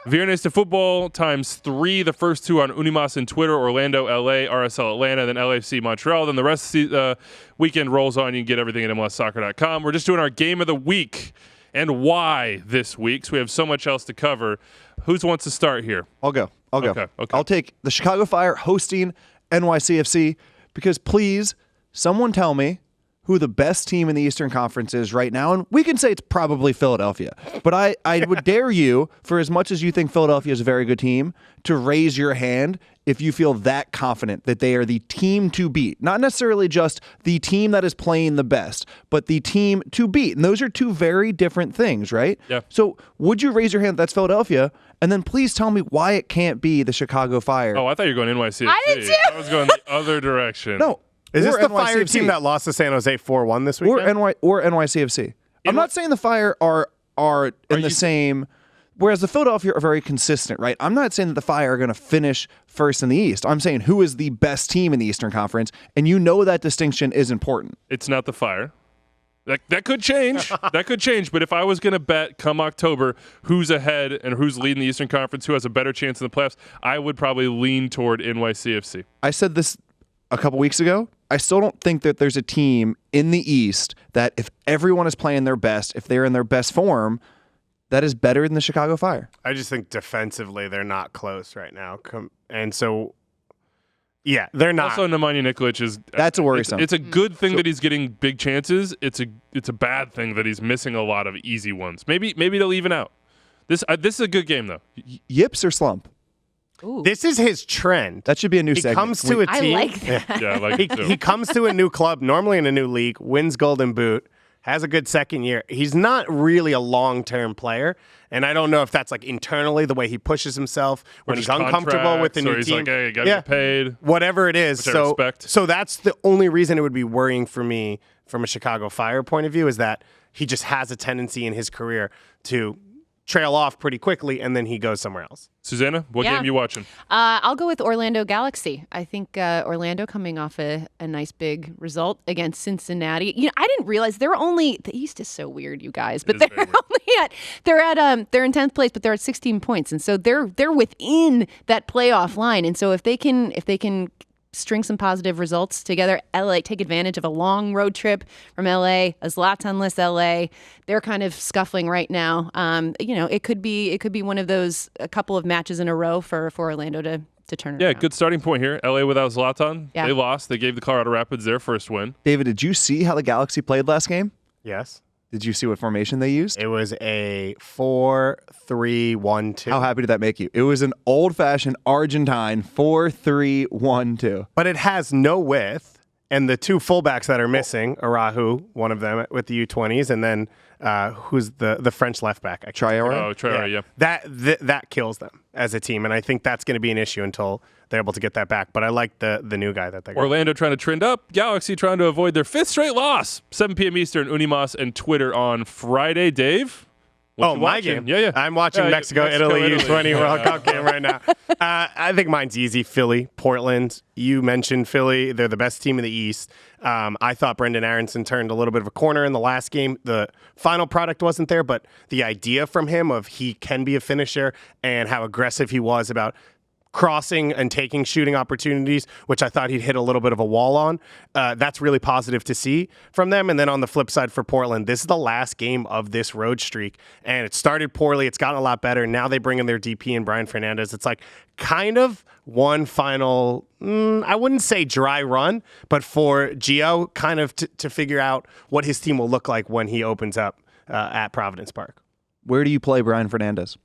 Viernes de Football ×3. The first two on Unimas and Twitter, Orlando, LA, RSL Atlanta, then LAFC Montreal. Then the rest of the weekend rolls on. You can get everything at MLSsoccer.com. We're just doing our game of the week and why this week. So we have so much else to cover. Who wants to start here? I'll go. Okay. I'll take the Chicago Fire hosting NYCFC because please, someone tell me who the best team in the Eastern Conference is right now. And we can say it's probably Philadelphia. But I would dare you, for as much as you think Philadelphia is a very good team, to raise your hand if you feel that confident that they are the team to beat. Not necessarily just the team that is playing the best, but the team to beat. And those are two very different things, right? Yeah. So would you raise your hand? That's Philadelphia. And then please tell me why it can't be the Chicago Fire. Oh, I thought you were going NYCFC. I did too. I was going the other direction. No. Is this or the NYCFC. Fire team that lost to San Jose 4-1 this weekend? Or NYCFC. I'm not saying the Fire are in the same. Whereas the Philadelphia are very consistent, right? I'm not saying that the Fire are going to finish first in the East. I'm saying who is the best team in the Eastern Conference, and you know that distinction is important. It's not the Fire. That could change. That could change. But if I was going to bet come October who's ahead and who's leading the Eastern Conference, who has a better chance in the playoffs, I would probably lean toward NYCFC. I said this a couple weeks ago. I still don't think that there's a team in the East that if everyone is playing their best, if they're in their best form, that is better than the Chicago Fire. I just think defensively they're not close right now. And so, yeah, they're not. Also, Nemanja Nikolic is... That's a worrisome. It's a good thing that he's getting big chances. It's a bad thing that he's missing a lot of easy ones. Maybe they'll even out. This is a good game, though. Yips or slump? Ooh. This is his trend. That should be a new He segment. comes to a team. I like that. Yeah, I like it too. He comes to a new club, normally in a new league, wins Golden Boot, has a good second year. He's not really a long-term player, and I don't know if that's like internally the way he pushes himself when he's uncomfortable with the new he's team. Like, hey, you gotta get paid. Whatever it is. Which I respect. So that's the only reason it would be worrying for me from a Chicago Fire point of view is that he just has a tendency in his career to trail off pretty quickly, and then he goes somewhere else. Susannah, what Yeah. game you watching? I'll go with Orlando Galaxy. I think Orlando coming off a nice big result against Cincinnati. You know, I didn't realize they're only the East is so weird, you guys. But they're in 10th place, but they're at 16 points, and so they're within that playoff line. And so if they can string some positive results together, LA take advantage of a long road trip from LA, a Zlatan-less LA. They're kind of scuffling right now. It could be one of those a couple of matches in a row for Orlando to turn it around. Yeah, good starting point here. LA without Zlatan. Yeah. They lost. They gave the Colorado Rapids their first win. David, did you see how the Galaxy played last game? Yes. Did you see what formation they used? It was a 4-3-1-2. How happy did that make you? It was an old-fashioned Argentine 4-3-1-2. But it has no width, and the two fullbacks that are missing, Arahu, one of them with the U20s, and then who's the French left back? Traore? Oh, Traore, yeah. That kills them as a team, and I think that's going to be an issue until they're able to get that back. But I like the new guy that they got. Orlando trying to trend up. Galaxy trying to avoid their 5th straight loss. 7 p.m. Eastern, Unimas and Twitter on Friday. Dave? What you my watching? game. Yeah. I'm watching Mexico, Italy U20 World Cup game right now. I think mine's easy. Philly, Portland. You mentioned Philly. They're the best team in the East. I thought Brendan Aronson turned a little bit of a corner in the last game. The final product wasn't there, but the idea from him of he can be a finisher and how aggressive he was about crossing and taking shooting opportunities, which I thought he'd hit a little bit of a wall on. That's really positive to see from them. And then on the flip side for Portland, this is the last game of this road streak. And it started poorly. It's gotten a lot better. Now they bring in their DP and Brian Fernandez. It's like kind of one final, I wouldn't say dry run, but for Gio kind of to figure out what his team will look like when he opens up at Providence Park. Where do you play Brian Fernandez?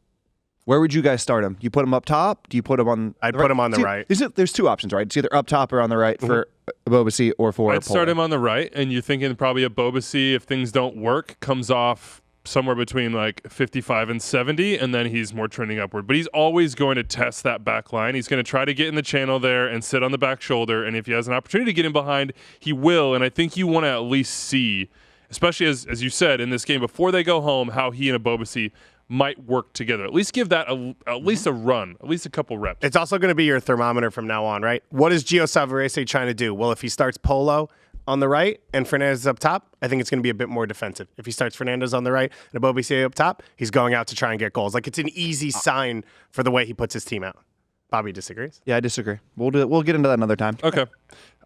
Where would you guys start him? Do you put him up top? Do you put him on? I'd put him on the right. There's two options, right? It's either up top or on the right for Bobasi or for I'd start him on the right, and you're thinking probably a Bobasi, if things don't work, comes off somewhere between like 55 and 70, and then he's more trending upward. But he's always going to test that back line. He's going to try to get in the channel there and sit on the back shoulder, and if he has an opportunity to get in behind, he will. And I think you want to at least see, especially as you said in this game, before they go home, how he and a Bobasi might work together. At least give that at least a run, at least a couple reps. It's also going to be your thermometer from now on, right? What is Gio Savarese trying to do? Well, if he starts Polo, on the right and Fernandez up top, I think it's going to be a bit more defensive. If he starts Fernandez on the right and Abobisse up top, he's going out to try and get goals. Like, it's an easy sign for the way he puts his team out. Bobby disagrees? Yeah, I disagree. We'll get into that another time. Okay.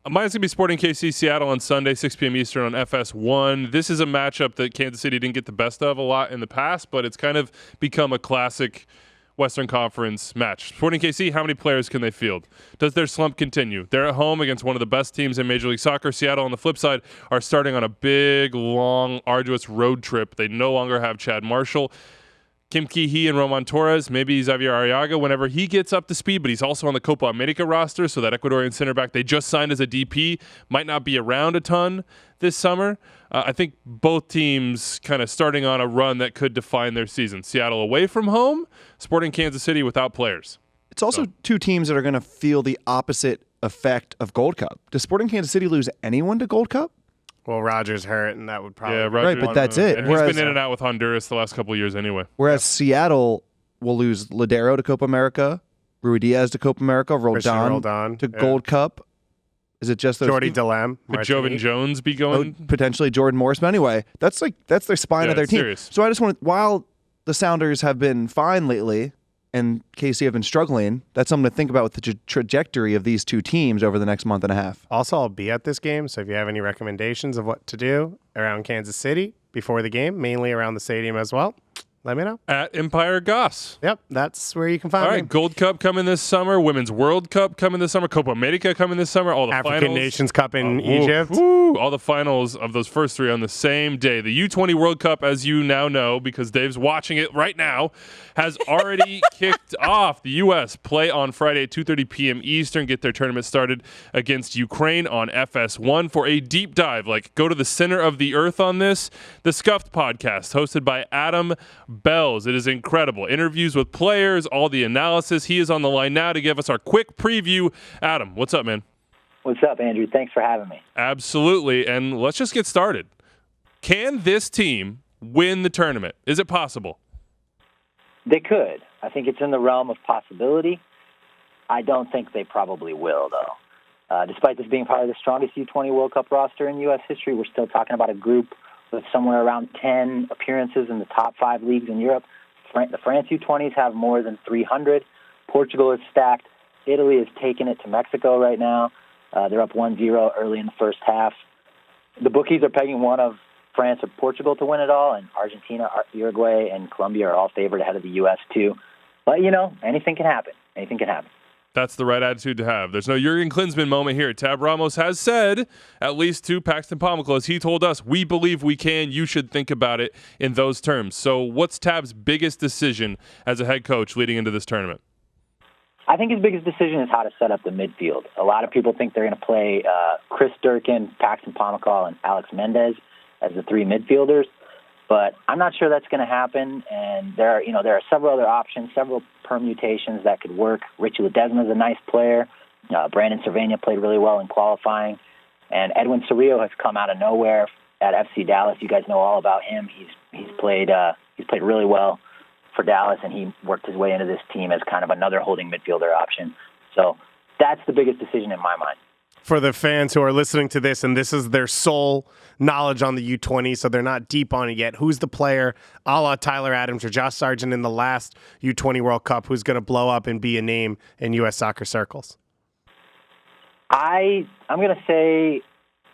Mine's going to be Sporting KC Seattle on Sunday, 6 p.m. Eastern on FS1. This is a matchup that Kansas City didn't get the best of a lot in the past, but it's kind of become a classic Western Conference match. Sporting KC, how many players can they field? Does their slump continue? They're at home against one of the best teams in Major League Soccer. Seattle, on the flip side, are starting on a big, long, arduous road trip. They no longer have Chad Marshall. Kim Ki-hee and Roman Torres, maybe Xavier Arriaga whenever he gets up to speed, but he's also on the Copa America roster, so that Ecuadorian center back they just signed as a DP might not be around a ton this summer. I think both teams kind of starting on a run that could define their season. Seattle away from home, Sporting Kansas City without players. It's also two teams that are going to feel the opposite effect of Gold Cup. Does Sporting Kansas City lose anyone to Gold Cup? Well, Rogers hurt, and that would probably... Yeah, Rogers, right, but that's it. And he's been in and out with Honduras the last couple of years anyway. Whereas Seattle will lose Ladero to Copa America, Rui Diaz to Copa America, Roldan to Gold Cup. Is it just those? Jordy DeLam. Could Jovan Jones be going? Potentially Jordan Morris. But anyway, that's their spine of their team. Serious. So I just want to, while the Sounders have been fine lately and KC have been struggling, that's something to think about with the trajectory of these two teams over the next month and a half. Also, I'll be at this game, so if you have any recommendations of what to do around Kansas City before the game, mainly around the stadium as well, let me know. At Empire Goss. Yep, that's where you can find All me. right, Gold Cup coming this summer, Women's World Cup coming this summer, Copa America coming this summer, all the African finals. Nations Cup in Egypt. All the finals of those first three on the same day. The U20 World Cup, as you now know, because Dave's watching it right now, has already kicked off. The U.S. play on Friday at 2:30 p.m. Eastern, get their tournament started against Ukraine on FS1 for a deep dive. Like, go to the center of the earth on this. The Scuffed Podcast, hosted by Adam Belz. It is incredible. Interviews with players, all the analysis. He is on the line now to give us our quick preview. Adam, what's up, man? What's up, Andrew? Thanks for having me. Absolutely. And let's just get started. Can this team win the tournament? Is it possible? They could. I think it's in the realm of possibility. I don't think they probably will, though. Despite this being probably the strongest U20 World Cup roster in U.S. history, we're still talking about a group with somewhere around 10 appearances in the top 5 leagues in Europe. The France U20s have more than 300. Portugal is stacked. Italy is taking it to Mexico right now. They're up 1-0 early in the first half. The bookies are pegging one of France or Portugal to win it all, and Argentina, Uruguay, and Colombia are all favored ahead of the U.S. too. But, anything can happen. Anything can happen. That's the right attitude to have. There's no Jurgen Klinsmann moment here. Tab Ramos has said, at least to Paxton Pomyklos, he told us, we believe we can. You should think about it in those terms. So what's Tab's biggest decision as a head coach leading into this tournament? I think his biggest decision is how to set up the midfield. A lot of people think they're going to play Chris Durkin, Paxton Pomyklos, and Alex Mendez as the 3 midfielders, but I'm not sure that's going to happen. And there are several other options, several permutations that could work. Richie Ledesma is a nice player. Brandon Cervania played really well in qualifying, and Edwin Cerrillo has come out of nowhere at FC Dallas. You guys know all about him. He's played really well for Dallas, and he worked his way into this team as kind of another holding midfielder option. So that's the biggest decision in my mind. For the fans who are listening to this, and this is their sole knowledge on the U20, so they're not deep on it yet, who's the player a la Tyler Adams or Josh Sargent in the last U20 World Cup who's going to blow up and be a name in U.S. soccer circles? I'm going to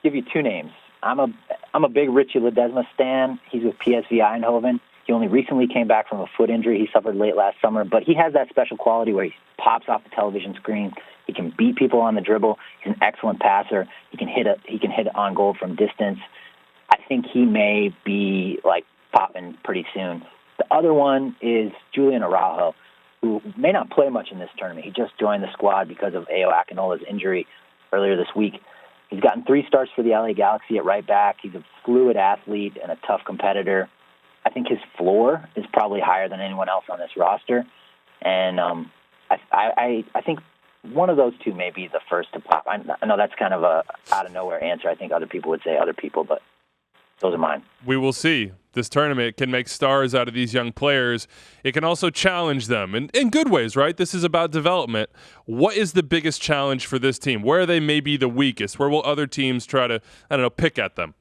give you 2 names. I'm a big Richie Ledesma stan. He's with PSV Eindhoven. He only recently came back from a foot injury he suffered late last summer, but he has that special quality where he pops off the television screen. He can beat people on the dribble. He's an excellent passer. He can hit on goal from distance. I think he may be popping pretty soon. The other one is Julian Araujo, who may not play much in this tournament. He just joined the squad because of Ayo Akinola's injury earlier this week. He's gotten 3 starts for the LA Galaxy at right back. He's a fluid athlete and a tough competitor. I think his floor is probably higher than anyone else on this roster. And I think one of those 2 may be the first to pop. I know that's kind of a out-of-nowhere answer. I think other people would say other people, but those are mine. We will see. This tournament can make stars out of these young players. It can also challenge them in good ways, right? This is about development. What is the biggest challenge for this team? Where are they maybe the weakest? Where will other teams try to, pick at them?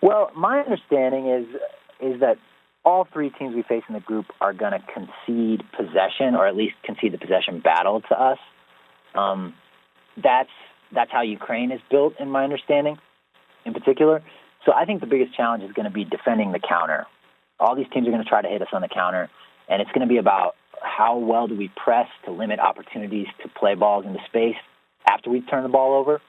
Well, my understanding is that all three teams we face in the group are going to concede possession, or at least concede the possession battle to us. That's how Ukraine is built, in my understanding, in particular. So I think the biggest challenge is going to be defending the counter. All these teams are going to try to hit us on the counter, and it's going to be about how well do we press to limit opportunities to play balls into space after we turn the ball over,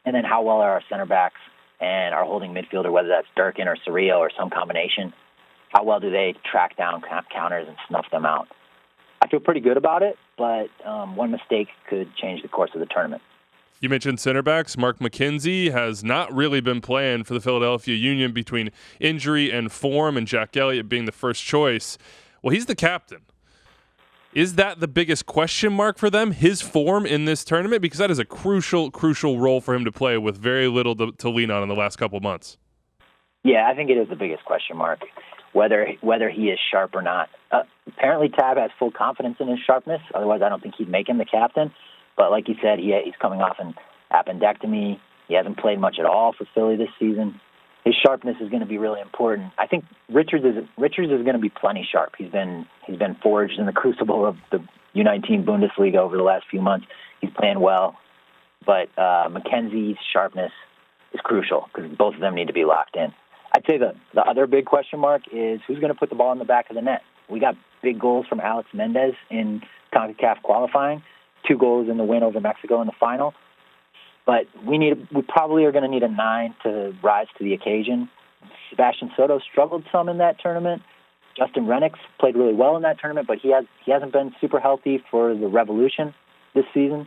and then how well are our center backs and our holding midfielder, whether that's Durkin or Surreal or some combination, how well do they track down counters and snuff them out? I feel pretty good about it, but one mistake could change the course of the tournament. You mentioned center backs. Mark McKenzie has not really been playing for the Philadelphia Union between injury and form, and Jack Elliott being the first choice. Well, he's the captain. Is that the biggest question mark for them, his form in this tournament? Because that is a crucial role for him to play with very little to lean on in the last couple months. Yeah, I think it is the biggest question mark, whether he is sharp or not. Apparently, Tab has full confidence in his sharpness. Otherwise, I don't think he'd make him the captain. But like you said, he's coming off an appendectomy. He hasn't played much at all for Philly this season. His sharpness is going to be really important. I think Richards is going to be plenty sharp. He's been forged in the crucible of the U19 Bundesliga over the last few months. He's playing well, but McKenzie's sharpness is crucial because both of them need to be locked in. I'd say the other big question mark is who's going to put the ball in the back of the net. We got big goals from Alex Mendez in CONCACAF qualifying, 2 goals in the win over Mexico in the final. But we probably are going to need a 9 to rise to the occasion. Sebastian Soto struggled some in that tournament. Justin Rennicks played really well in that tournament, but he hasn't been super healthy for the Revolution this season.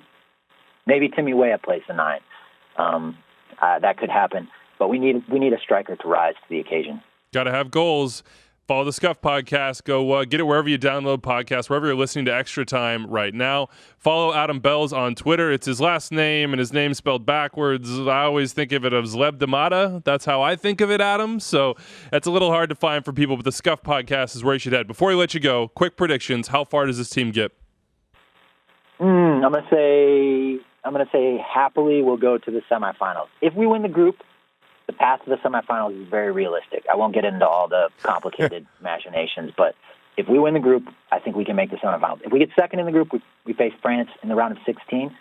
Maybe Timmy Weah plays the 9. That could happen. But we need a striker to rise to the occasion. Got to have goals. Follow the Scuffed Podcast. Go get it wherever you download podcasts, wherever you're listening to Extra Time right now. Follow Adam Belz on Twitter. It's his last name and his name spelled backwards. I always think of it as Leb Demata. That's how I think of it, Adam. So that's a little hard to find for people, but the Scuffed Podcast is where you should head. Before we let you go, quick predictions. How far does this team get? I'm gonna say happily we'll go to the semifinals. If we win the group, the path to the semifinals is very realistic. I won't get into all the complicated machinations, but if we win the group, I think we can make the semifinals. If we get second in the group, we face France in the round of 16.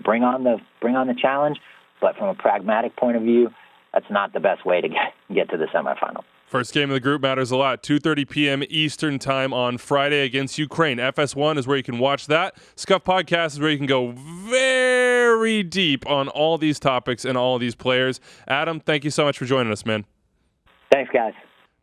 Bring on the challenge, but from a pragmatic point of view, that's not the best way to get to the semifinal. First game of the group matters a lot. 2:30 p.m. Eastern time on Friday against Ukraine. FS1 is where you can watch that. Scuff Podcast is where you can go very deep on all these topics and all of these players. Adam, thank you so much for joining us, man. Thanks, guys.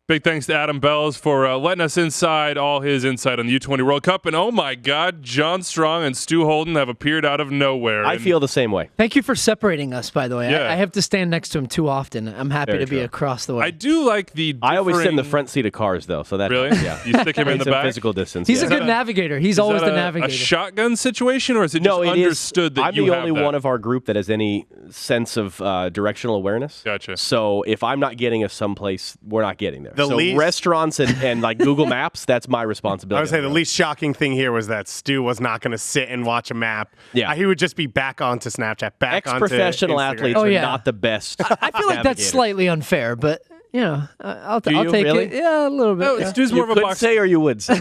Big thanks to Adam Belz for letting us inside all his insight on the U20 World Cup. And oh my God, John Strong and Stu Holden have appeared out of nowhere. I feel the same way. Thank you for separating us, by the way. Yeah. I have to stand next to him too often. I'm happy to be across the way. I do like the I always sit in the front seat of cars, though. So that Really? Yeah. You stick him in the back? Physical distance. He's a good navigator. He's always the navigator. A shotgun situation, or is it just understood that I'm you the have only that? one of our group that has any sense of directional awareness. Gotcha. So if I'm not getting us someplace, we're not getting there. The so least- restaurants and like Google Maps, that's my responsibility. I would say the least shocking thing here was that Stu was not going to sit and watch a map. Yeah. He would just be back onto Snapchat, back onto Ex-professional Instagram. athletes are not the best. I feel like that's navigators. slightly unfair, but I'll Do you take really? it. Yeah, a little bit. No, yeah. Stu's more of a could box. say or you would say.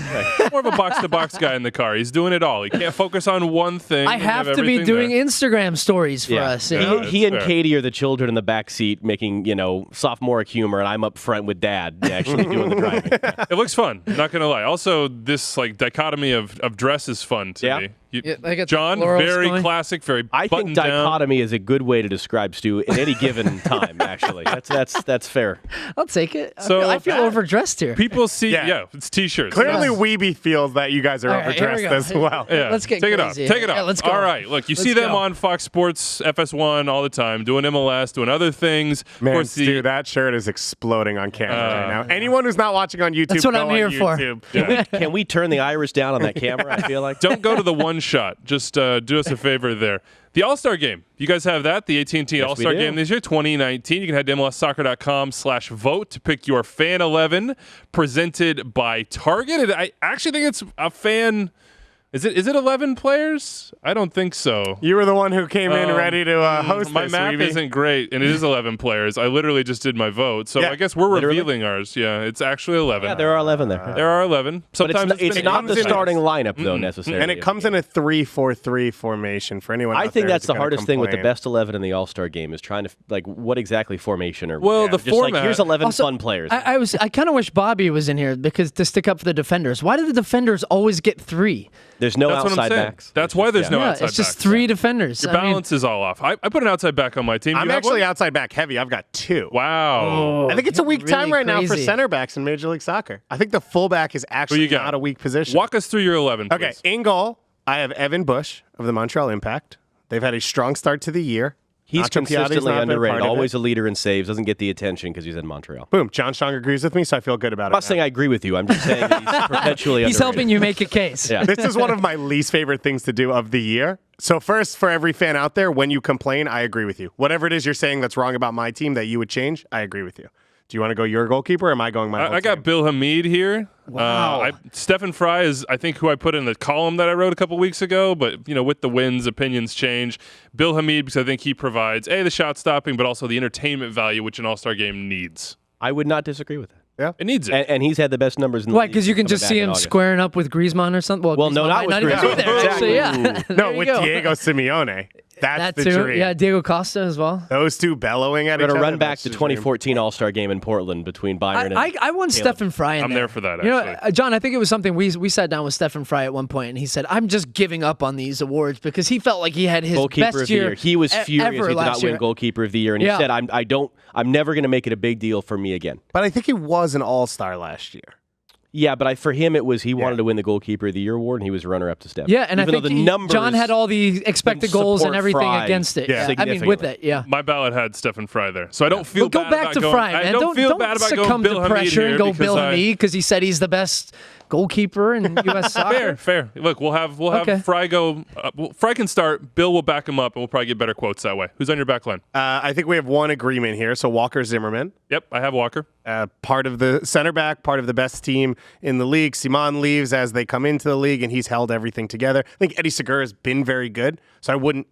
More of a box-to-box guy in the car. He's doing it all. He can't focus on one thing. I and have to be everything doing there. Instagram stories for Yeah. us. You Yeah. know? He and fair. Katie are the children in the back seat making, sophomoric humor, and I'm up front with Dad actually doing the driving. It looks fun. Not gonna lie. Also, this dichotomy of dress is fun to Yeah. me. Yeah, I got the John, florals very going. classic, very I think buttoned down. dichotomy is a good way to describe Stu at any given time. Actually, that's fair. I'll take it. So I feel overdressed here. People see, Yeah. it's t-shirts. Clearly, Yes. Weebe feels that you guys are All right, here we overdressed go. as well. Yeah. Let's get Take it off. crazy. Take it off. Yeah, let's go. All right. Look, you see Let's them go. on Fox Sports, FS1 all the time, doing MLS, doing other things. Of Man, course, Stu, that shirt is exploding on camera right now. Anyone who's not watching on YouTube, That's what go I'm on here for. YouTube. Yeah. Can we turn the iris down on that camera? I feel like Don't go to the one one shot. Just do us a favor there. The All-Star Game. You guys have that, the AT&T All-Star Game this year, 2019. You can head to MLSsoccer.com/vote to pick your Fan 11 presented by Target. And I actually think it's a fan... Is it 11 players? I don't think so. You were the one who came in ready to host my this, math Wiebe. isn't great, and it is 11 players. I literally just did my vote, so I guess we're revealing ours. Yeah, it's actually 11. Yeah, there are 11 there. There are 11. Sometimes but it's not the starting lineup, though, necessarily. And it comes in a 3-4-3 formation for anyone. I out think there that's the who's hardest gonna thing with the complain. best 11 in the All-Star Game is trying to, what exactly formation are we? Well, the just format. here's 11 Also, fun players. I kind of wish Bobby was in here because to stick up for the defenders. Why do the defenders always get 3? There's no That's what I'm outside saying. backs. That's why there's no Yeah, outside it's just backs. 3 defenders. Your balance is all off. I put an outside back on my team. I'm You have actually one? outside back heavy. I've got 2. Wow. I think it's a weak really time right now for crazy. center backs in Major League Soccer. I think the fullback is Who actually you got? not a weak position. Walk us through your 11, please. Okay, in goal, I have Evan Bush of the Montreal Impact. They've had a strong start to the year. He's Nacho Piatti's consistently not been a underrated. part of it. Always a leader in saves. Doesn't get the attention because he's in Montreal. Boom. John Strong agrees with me, so I feel good about I'm it. not saying I agree with you. I'm just saying that he's perpetually He's underrated. helping you make a case. Yeah. This is one of my least favorite things to do of the year. So first, for every fan out there, when you complain, I agree with you. Whatever it is you're saying that's wrong about my team that you would change, I agree with you. Do you want to go your goalkeeper or am I going my whole I got team? Bill Hamid here. Wow. Stephen Fry is, I think, who I put in the column that I wrote a couple weeks ago. But, with the wins, opinions change. Bill Hamid, because I think he provides, the shot stopping, but also the entertainment value, which an All-Star game needs. I would not disagree with that. Yeah. It needs it. And he's had the best numbers in the Why? league Because you can coming just back see in him August. squaring up with Griezmann or something. Well, no, Griezmann not might with not even be Griezmann. there, actually, yeah. Exactly. No, There you with go. Diego Simeone. That's That the too. dream. Yeah, Diego Costa as well. Those two bellowing at We're each going other. to run back that's to the dream. 2014 All-Star Game in Portland between Bayern and I want Stephen Fry in I'm there for that, You know, actually. John, I think it was something we sat down with Stephen Fry at one point, and he said, "I'm just giving up on these awards because he felt like he had his Goalkeeper best of the year. year. He was furious ever he did last not win year. Goalkeeper of the Year, and he Yeah. said, I'm never going to make it a big deal for me again. But I think he was an all-star last year. Yeah, but for him, it was he wanted to win the Goalkeeper of the Year award, and he was runner-up to Steph. Yeah, and Even I think though the numbers John had all the expected goals and support everything Fry against it. Yeah. I mean, with it, yeah. My ballot had Stephen Fry there. So I don't feel But go bad back about to going, Fry, I man. don't feel bad about going succumb Bill to Hamid pressure here and go because Bill I- Hamid because he said he's the best goalkeeper in U.S. soccer. Fair. Look, we'll have Okay. Fry go. Fry can start. Bill will back him up, and we'll probably get better quotes that way. Who's on your back line? I think we have one agreement here. So Walker Zimmerman, Yep, I have Walker. part of the center back, part of the best team in the league. Simon leaves as they come into the league, and he's held everything together. I think Eddie Segura has been very good, so I wouldn't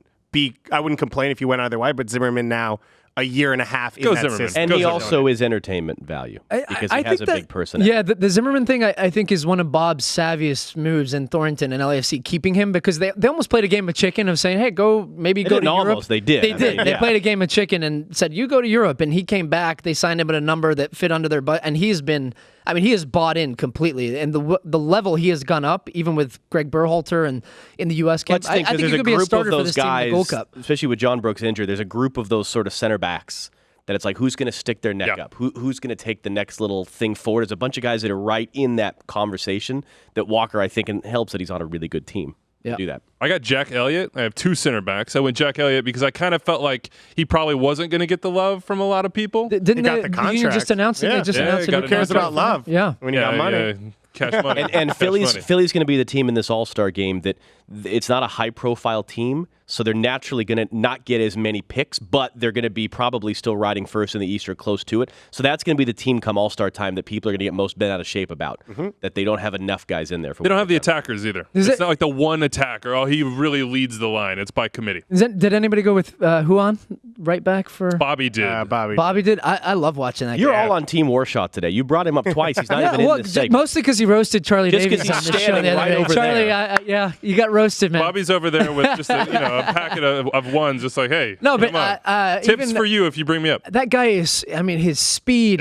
complain if you went either way. But Zimmerman now a year and a half in Go that Zimmerman. system. And Goes he with also is entertainment value because he has a big personality. Yeah, the Zimmerman thing I think is one of Bob's savviest moves in Thornton and LAFC, keeping him because they almost played a game of chicken of saying, hey, go to didn't Europe. almost, they did. They I did. mean, They yeah. played a game of chicken and said, you go to Europe. And he came back. They signed him at a number that fit under their butt. And he has bought in completely. And the level he has gone up, even with Greg Berhalter and in the U.S. camp. Let's think, I think there's he a could be a group starter of for those this team in guys, the Gold Cup. especially with John Brooks injured. There's a group of those sort of center backs that it's like, who's going to stick their neck Yeah. up? Who's going to take the next little thing forward? There's a bunch of guys that are right in that conversation that Walker, I think, and helps that he's on a really good team to do that. I got Jack Elliott. I have 2 center backs. I went Jack Elliott because I kind of felt like he probably wasn't going to get the love from a lot of people. Didn't got the the union contract. just announce it? Yeah. They just Yeah, announced he got it. Who cares about love? Yeah. When you got money. Yeah, cash money. And Cash Philly's money. going to be the team in this All-Star game that it's not a high-profile team, so they're naturally going to not get as many picks, but they're going to be probably still riding first in the East or close to it. So that's going to be the team come All-Star time that people are going to get most bent out of shape about, that they don't have enough guys in there. For They don't have the attackers either. Is It's it- not like the one attacker. Oh, he really leads the line. It's by committee. Did anybody go with Huan right back for Bobby did. Bobby. Bobby? Did I love watching that. You're game. all on Team Warshaw today. You brought him up twice. He's not even in this segment. mostly because he roasted Charlie Just 'cause Davies he's on the show standing the other right day. over Charlie, there. yeah, you got roasted, man. Bobby's over there with just a packet of ones, just like, hey, No, but, come on. even Tips for you if you bring me up. That guy is, I mean, his speed,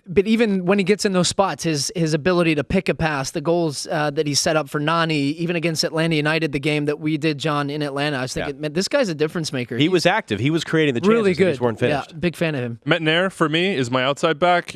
but even when he gets in those spots, his ability to pick a pass, the goals that he set up for Nani, even against Atlanta United, the game that we did, John, in Atlanta, I was thinking, man, this guy's a difference maker. He was active. He was creating the chances. really They good. just weren't finished. Yeah, big fan of him. Metnair, for me, is my outside back.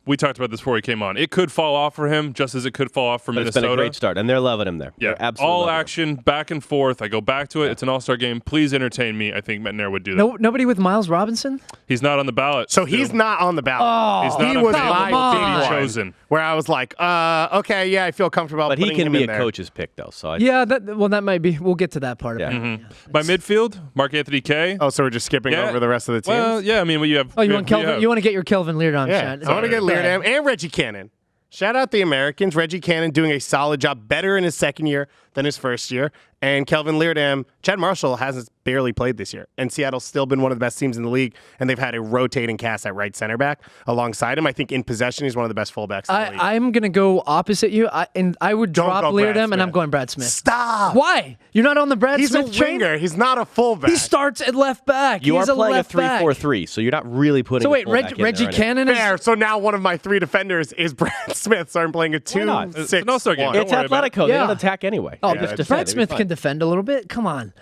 we talked about this before he came on. It could fall off for him, just as it could fall off for But Minnesota. It's been a great start, and they're loving him there. Yeah, They're absolutely all loving him. action, back and forth. I go back to it. It's an all-star game. Please entertain me. I think McNair would do that. Nobody with Miles Robinson? He's not on the ballot. So he's not on the ballot. He's not he on was the ballot. my He's big one, chosen. where I was like, okay, yeah, I feel comfortable But he putting can him be in a there. coach's pick, though. So That might be. We'll get to that part of it. Mm-hmm. By midfield, Mark Anthony K. Oh, so we're just skipping Yeah. over the rest of the teams? Well, yeah, I mean, you have. Oh, you we want have- we Kelvin? have- You want to get your Kelvin Leardom Yeah, shot? I want to get Go ahead. Leardam and Reggie Cannon. Shout out the Americans. Reggie Cannon doing a solid job, better in his second year than his first year. And Kelvin Leardam, Chad Marshall hasn't barely played this year. And Seattle's still been one of the best teams in the league. And they've had a rotating cast at right center back alongside him. I think in possession, he's one of the best fullbacks in the league. I'm going to go opposite you. I would Don't drop go Brad Leardam, and Smith. I'm going Brad Smith. Stop. Why? You're not on the Brad He's a Smith train? winger. He's not a fullback. He starts at left back. you He's are playing a left back. 3-4-3, so you're not really putting. So a wait, fullback in Reggie there Cannon is. Fair. So now one of my three defenders is Brad Smith. So I'm playing a not? 2-6-1. It's an all-star game. It's Don't worry about Atletico. They Yeah. don't attack anyway. Oh, They but just defend. Brad It'll be Smith fine. can defend a little bit. Come on.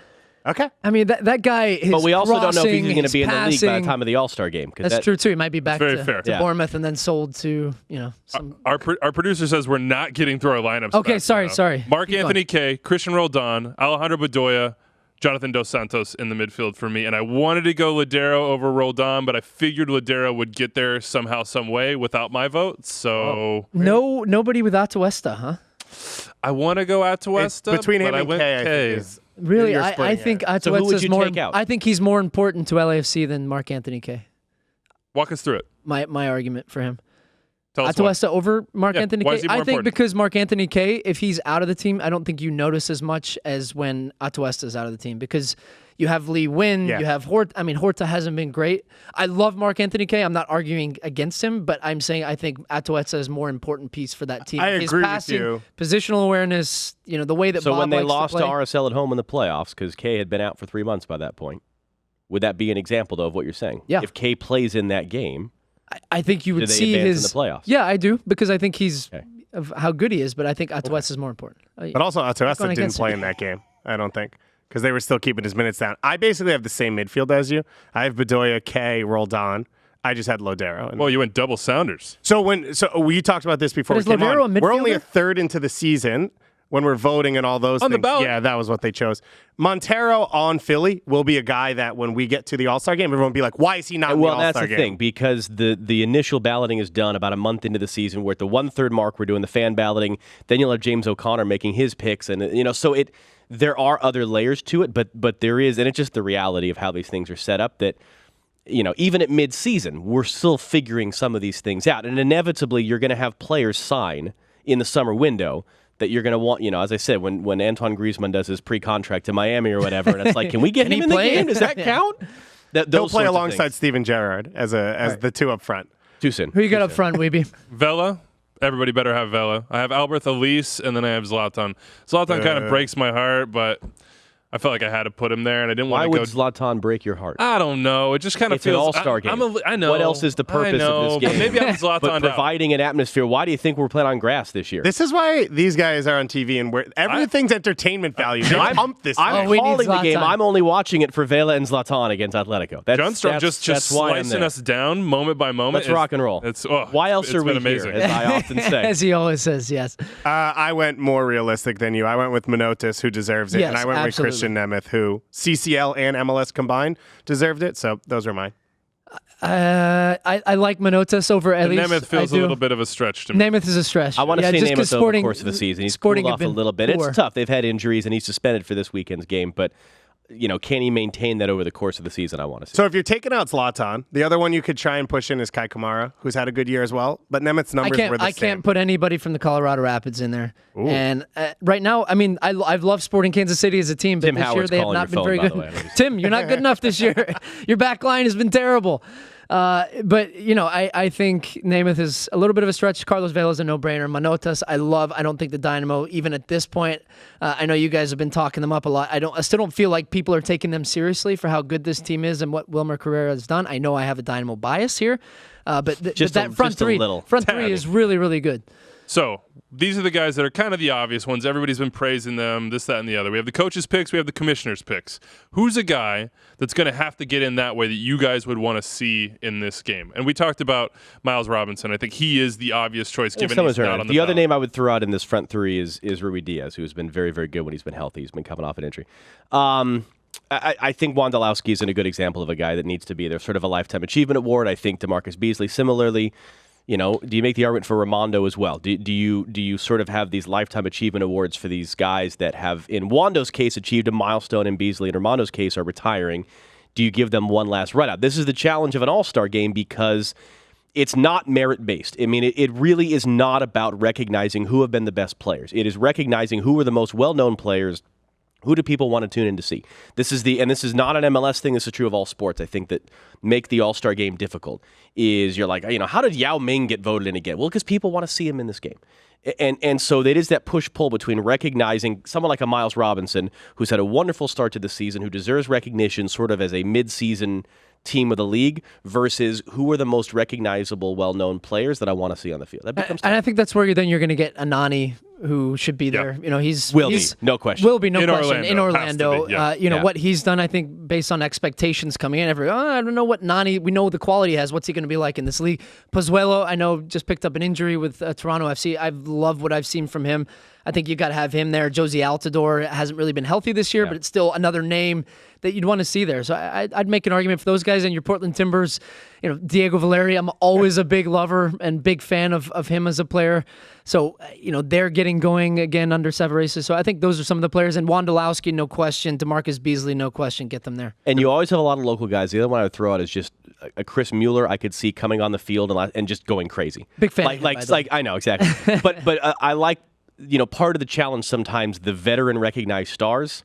Okay. I mean, that guy. His But we also don't know if he's crossing, going to be in the league by the passing- time of the All-Star game. That's true too. He might be back very to, fair. to Yeah. Bournemouth and then sold to some. Our producer says we're not getting through our lineups. Okay, fast sorry, enough. sorry. Mark Keep Anthony K, Christian Roldan, Alejandro Bedoya, Jonathan Dos Santos in the midfield for me. And I wanted to go Ladero over Roldan, but I figured Ladero would get there somehow, some way without my vote. So Nobody with Atuesta, huh? I want to go Atuesta. Between but him I and went K, I K. think is Really, you're I splitting think hairs. So who would Atuesta's you more. take out? I think he's more important to LAFC than Mark Anthony K. Walk us through it. My argument for him. Tell us why. Atuesta over Mark Yeah, Anthony why K. is he more I think important? because Mark Anthony K, if he's out of the team, I don't think you notice as much as when Atuesta's out of the team because you have Lee Wynn, Yeah. you have Horta. I mean, Horta hasn't been great. I love Mark Anthony K. I'm not arguing against him, but I'm saying I think Atuesta is a more important piece for that team. I His agree with passing, you. positional awareness, the way that So Bob when they likes lost to to play. RSL at home in the playoffs, because K had been out for 3 months by that point, would that be an example, though, of what you're saying? Yeah. If K plays in that game, I think you would Do they see advance in his the playoffs? Yeah, I do because I think he's Okay. of how good he is, but I think Atuesta is more important. But also, Atuesta going didn't against play you. in that game, I don't think, because they were still keeping his minutes down. I basically have the same midfield as you. I have Bedoya, K, Roldan. I just had Lodero. Well, you went double Sounders. So we talked about this before But we is came Lodero on. a We're only a midfielder? third into the season when we're voting and all those On the things. ballot. Yeah, that was what they chose. Montero on Philly will be a guy that when we get to the All-Star game, everyone will be like, why is he not in the well, All-Star that's the game? thing, because the initial balloting is done about a month into the season. We're at the 1/3 mark. We're doing the fan balloting. Then you'll have James O'Connor making his picks, and so there are other layers to it, but there is, and it's just the reality of how these things are set up that. Even at mid-season, we're still figuring some of these things out. And inevitably, you're going to have players sign in the summer window that you're going to want, as I said, when Antoine Griezmann does his pre-contract to Miami or whatever, and it's like, can we get Can him he in the play? game? Does that Yeah. count? He'll Those play sorts of alongside things. Steven Gerrard as the two up front. Too soon. Who you got up front, Wiebe? Vela. Everybody better have Vela. I have Albert Elise, and then I have Zlatan. Zlatan kind of breaks my heart, but I felt like I had to put him there, and I didn't Why want to would go. Zlatan break your heart? I don't know. It just kind of It's an feels. all-star game. I know. What else is the purpose I know, of this game? But maybe I'm Zlatan But out. providing an atmosphere. Why do you think we're playing on grass this year? This is why these guys are on TV and everything's entertainment value. They pumped this I'm thing. we need calling the game. Zlatan. I'm only watching it for Vela and Zlatan against Atletico. John Strong just that's why I'm slicing there. us down moment by moment. Let's rock and roll. Why else it's are we been amazing. here? As I often say. As he always says, yes. I went more realistic than you. I went with Menotis, who deserves it, Yes, and I went absolutely. with Christian Nemeth, who CCL and MLS combined deserved it. So those are mine. I like Manotas over And Elise. Nemeth feels I a do. little bit of a stretch to me. Nemeth is a stretch. I want to yeah, see just 'cause Namath over the Sporting- course of the season. He's Sporting cooled have off a been little bit. poor. It's tough. They've had injuries, and he's suspended for this weekend's game. But can he maintain that over the course of the season? I want to see. So if you're taking out Zlatan, the other one you could try and push in is Kai Kamara, who's had a good year as well. But Nemeth's numbers were the I same. can't put anybody from the Colorado Rapids in there. And right now, I mean, I've loved Sporting Kansas City as a team, but Tim this year Howard's they have calling not your been very phone, good. by the way. I know he's- Tim, you're not good enough this year. Your back line has been terrible. But I think Namath is a little bit of a stretch. Carlos Vela is a no-brainer. Manotas, I don't think the Dynamo, even at this point, I know you guys have been talking them up a lot. I still don't feel like people are taking them seriously for how good this team is and what Wilmer Carrera has done. I know I have a Dynamo bias here, but Just that a front three little. is really, really good. So these are the guys that are kind of the obvious ones. Everybody's been praising them, this, that, and the other. We have the coaches' picks. We have the commissioners' picks. Who's a guy that's going to have to get in that way that you guys would want to see in this game? And we talked about Miles Robinson. I think he is the obvious choice given he's not on the other name I would throw out in this front three is Rui Diaz, who has been very, very good when he's been healthy. He's been coming off an injury. I think Wondolowski is a good example of a guy that needs to be there, sort of a Lifetime Achievement Award. I think DaMarcus Beasley similarly. Do you make the argument for Ramondo as well? Do you sort of have these Lifetime Achievement Awards for these guys that have, in Wando's case, achieved a milestone, in Beasley and Ramondo's case, are retiring? Do you give them one last run out? This is the challenge of an all-star game because it's not merit-based. I mean, it really is not about recognizing who have been the best players. It is recognizing who are the most well-known players. Who do people want to tune in to see? This is not an MLS thing. This is true of all sports. I think that make the All-Star game difficult is you're like, how did Yao Ming get voted in again? Well, because people want to see him in this game. And so it is that push-pull between recognizing someone like a Miles Robinson, who's had a wonderful start to the season, who deserves recognition sort of as a mid-season team of the league, versus who are the most recognizable, well-known players that I want to see on the field. That becomes tough. And I think that's where you're going to get Anani, who should be there. He's no question. Will be no question in Orlando. Yeah. What he's done, I think, based on expectations coming in. I don't know what Nani. We know the quality he has. What's he going to be like in this league? Pozuelo, I know, just picked up an injury with Toronto FC. I've loved what I've seen from him. I think you got to have him there. Josie Altidore hasn't really been healthy this year, but it's still another name that you'd want to see there. So I'd make an argument for those guys. And your Portland Timbers, Diego Valeri, I'm always a big lover and big fan of him as a player. So, they're getting going again under Savarese. So I think those are some of the players. And Wondolowski, no question. DaMarcus Beasley, no question. Get them there. And you always have a lot of local guys. The other one I would throw out is just a Chris Mueller I could see coming on the field and just going crazy. Big fan. I know, exactly. but I like, part of the challenge sometimes, the veteran recognized stars,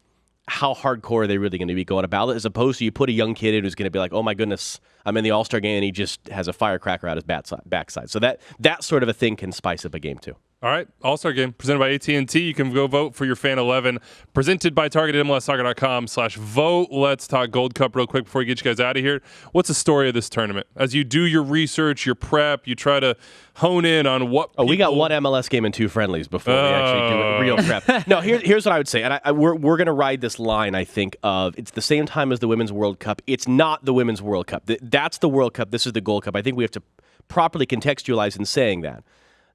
how hardcore are they really going to be going about it, as opposed to you put a young kid in who's going to be like, oh my goodness, I'm in the All-Star game and he just has a firecracker out his backside. So that sort of a thing can spice up a game too. All right, All-Star Game presented by AT&T. You can go vote for your Fan 11. Presented by TargetedMLSsoccer.com/vote. Let's talk Gold Cup real quick before we get you guys out of here. What's the story of this tournament? As you do your research, your prep, you try to hone in on what people... we got one MLS game and two friendlies before we actually do real prep. No, here's what I would say, and we're going to ride this line, I think, of it's the same time as the Women's World Cup. It's not the Women's World Cup. That's the World Cup. This is the Gold Cup. I think we have to properly contextualize in saying that.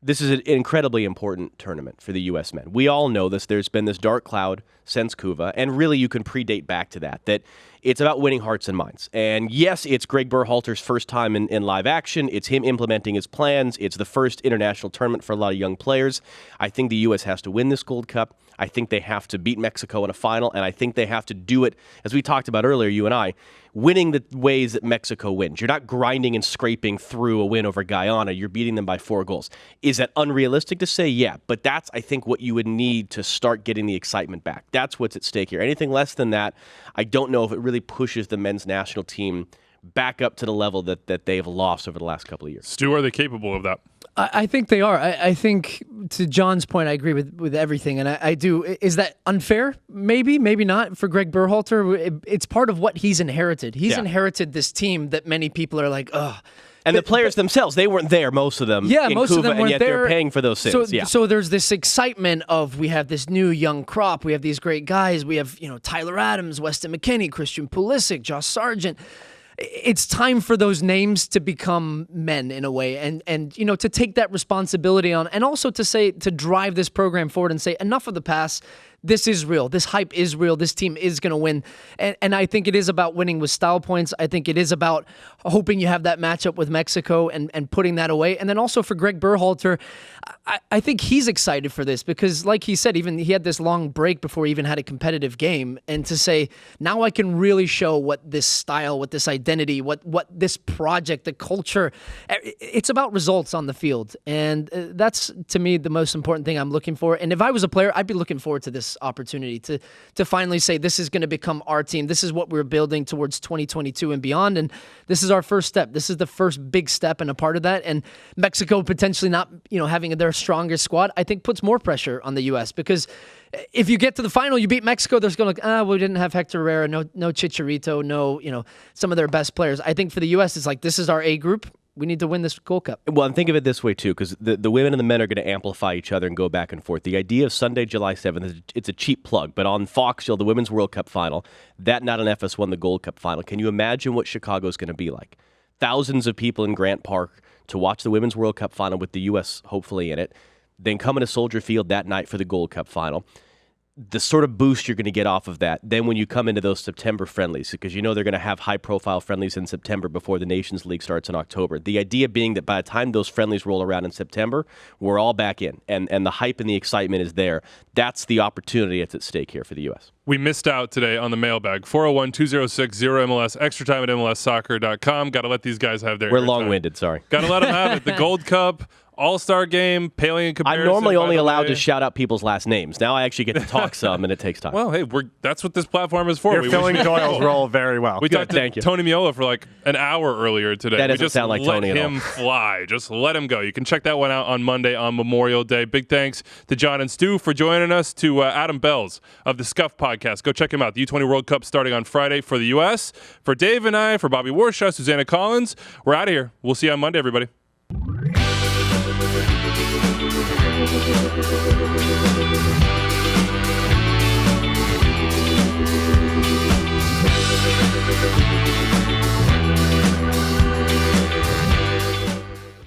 This is an incredibly important tournament for the U.S. men. We all know this. There's been this dark cloud since Cuba, and really you can predate back to that it's about winning hearts and minds. And yes, it's Greg Berhalter's first time in live action. It's him implementing his plans. It's the first international tournament for a lot of young players. I think the U.S. has to win this Gold Cup. I think they have to beat Mexico in a final, and I think they have to do it, as we talked about earlier, you and I, winning the ways that Mexico wins. You're not grinding and scraping through a win over Guyana. You're beating them by 4 goals. Is that unrealistic to say? Yeah, but that's, I think, what you would need to start getting the excitement back. That's what's at stake here. Anything less than that, I don't know if it really pushes the men's national team back up to the level that they have lost over the last couple of years. Stu, are they capable of that? I think they are. I think, to John's point, I agree with everything. And I do. Is that unfair? Maybe not for Greg Berhalter. It's part of what he's inherited. He's inherited this team that many people are like, ugh. And the players themselves, they weren't there, most of them. Yeah, in most Cuba, of them weren't and yet there. They're paying for those sins. So there's this excitement of we have this new young crop. We have these great guys. We have Tyler Adams, Weston McKennie, Christian Pulisic, Josh Sargent. It's time for those names to become men in a way, and to take that responsibility on, and also to drive this program forward and say enough of the past. This is real. This hype is real. This team is going to win. And I think it is about winning with style points. I think it is about hoping you have that matchup with Mexico and putting that away. And then also for Greg Berhalter, I think he's excited for this because, like he said, even he had this long break before he even had a competitive game. And to say, now I can really show what this style, what this identity, what this project, the culture, it's about results on the field. And that's, to me, the most important thing I'm looking for. And if I was a player, I'd be looking forward to this opportunity to finally say this is going to become our team. This is what we're building towards 2022 and beyond, and this is our first step. This is the first big step and a part of that. And Mexico potentially not having their strongest squad, I think puts more pressure on the U.S. because if you get to the final, you beat Mexico, there's going to we didn't have Hector Herrera, no Chicharito, no some of their best players. I think for the U.S. it's like this is our A group. We need to win this Gold Cup. Well, and think of it this way, too, because the women and the men are going to amplify each other and go back and forth. The idea of Sunday, July 7th, it's a cheap plug, but on Fox, the Women's World Cup final, that night on FS1, the Gold Cup final, can you imagine what Chicago's going to be like? Thousands of people in Grant Park to watch the Women's World Cup final with the U.S. hopefully in it, then come into Soldier Field that night for the Gold Cup final. The sort of boost you're going to get off of that, then when you come into those September friendlies, because you know they're going to have high-profile friendlies in September before the Nations League starts in October. The idea being that by the time those friendlies roll around in September, we're all back in, and the hype and the excitement is there. That's the opportunity that's at stake here for the U.S. We missed out today on the mailbag. 401-206-0MLS, extra time at MLSsoccer.com. Got to let these guys have their We're long-winded, sorry. Got to let them have it. The Gold Cup, All-Star Game, Paling comparison. I'm normally only by the allowed way. to shout out people's last names. Now I actually get to talk some, and it takes time. Well, hey, that's what this platform is for. You're We filling wish- Doyle's role very well. We talked to thank you. Tony Miola for like an hour earlier today. That we doesn't just sound like let Tony at him all. fly. Just let him go. You can check that one out on Monday on Memorial Day. Big thanks to John and Stu for joining us, to Adam Belz of the Scuffed Podcast. Go check him out. The U20 World Cup starting on Friday for the U.S. For Dave and I, for Bobby Warshaw, Susannah Collins, we're out of here. We'll see you on Monday, everybody.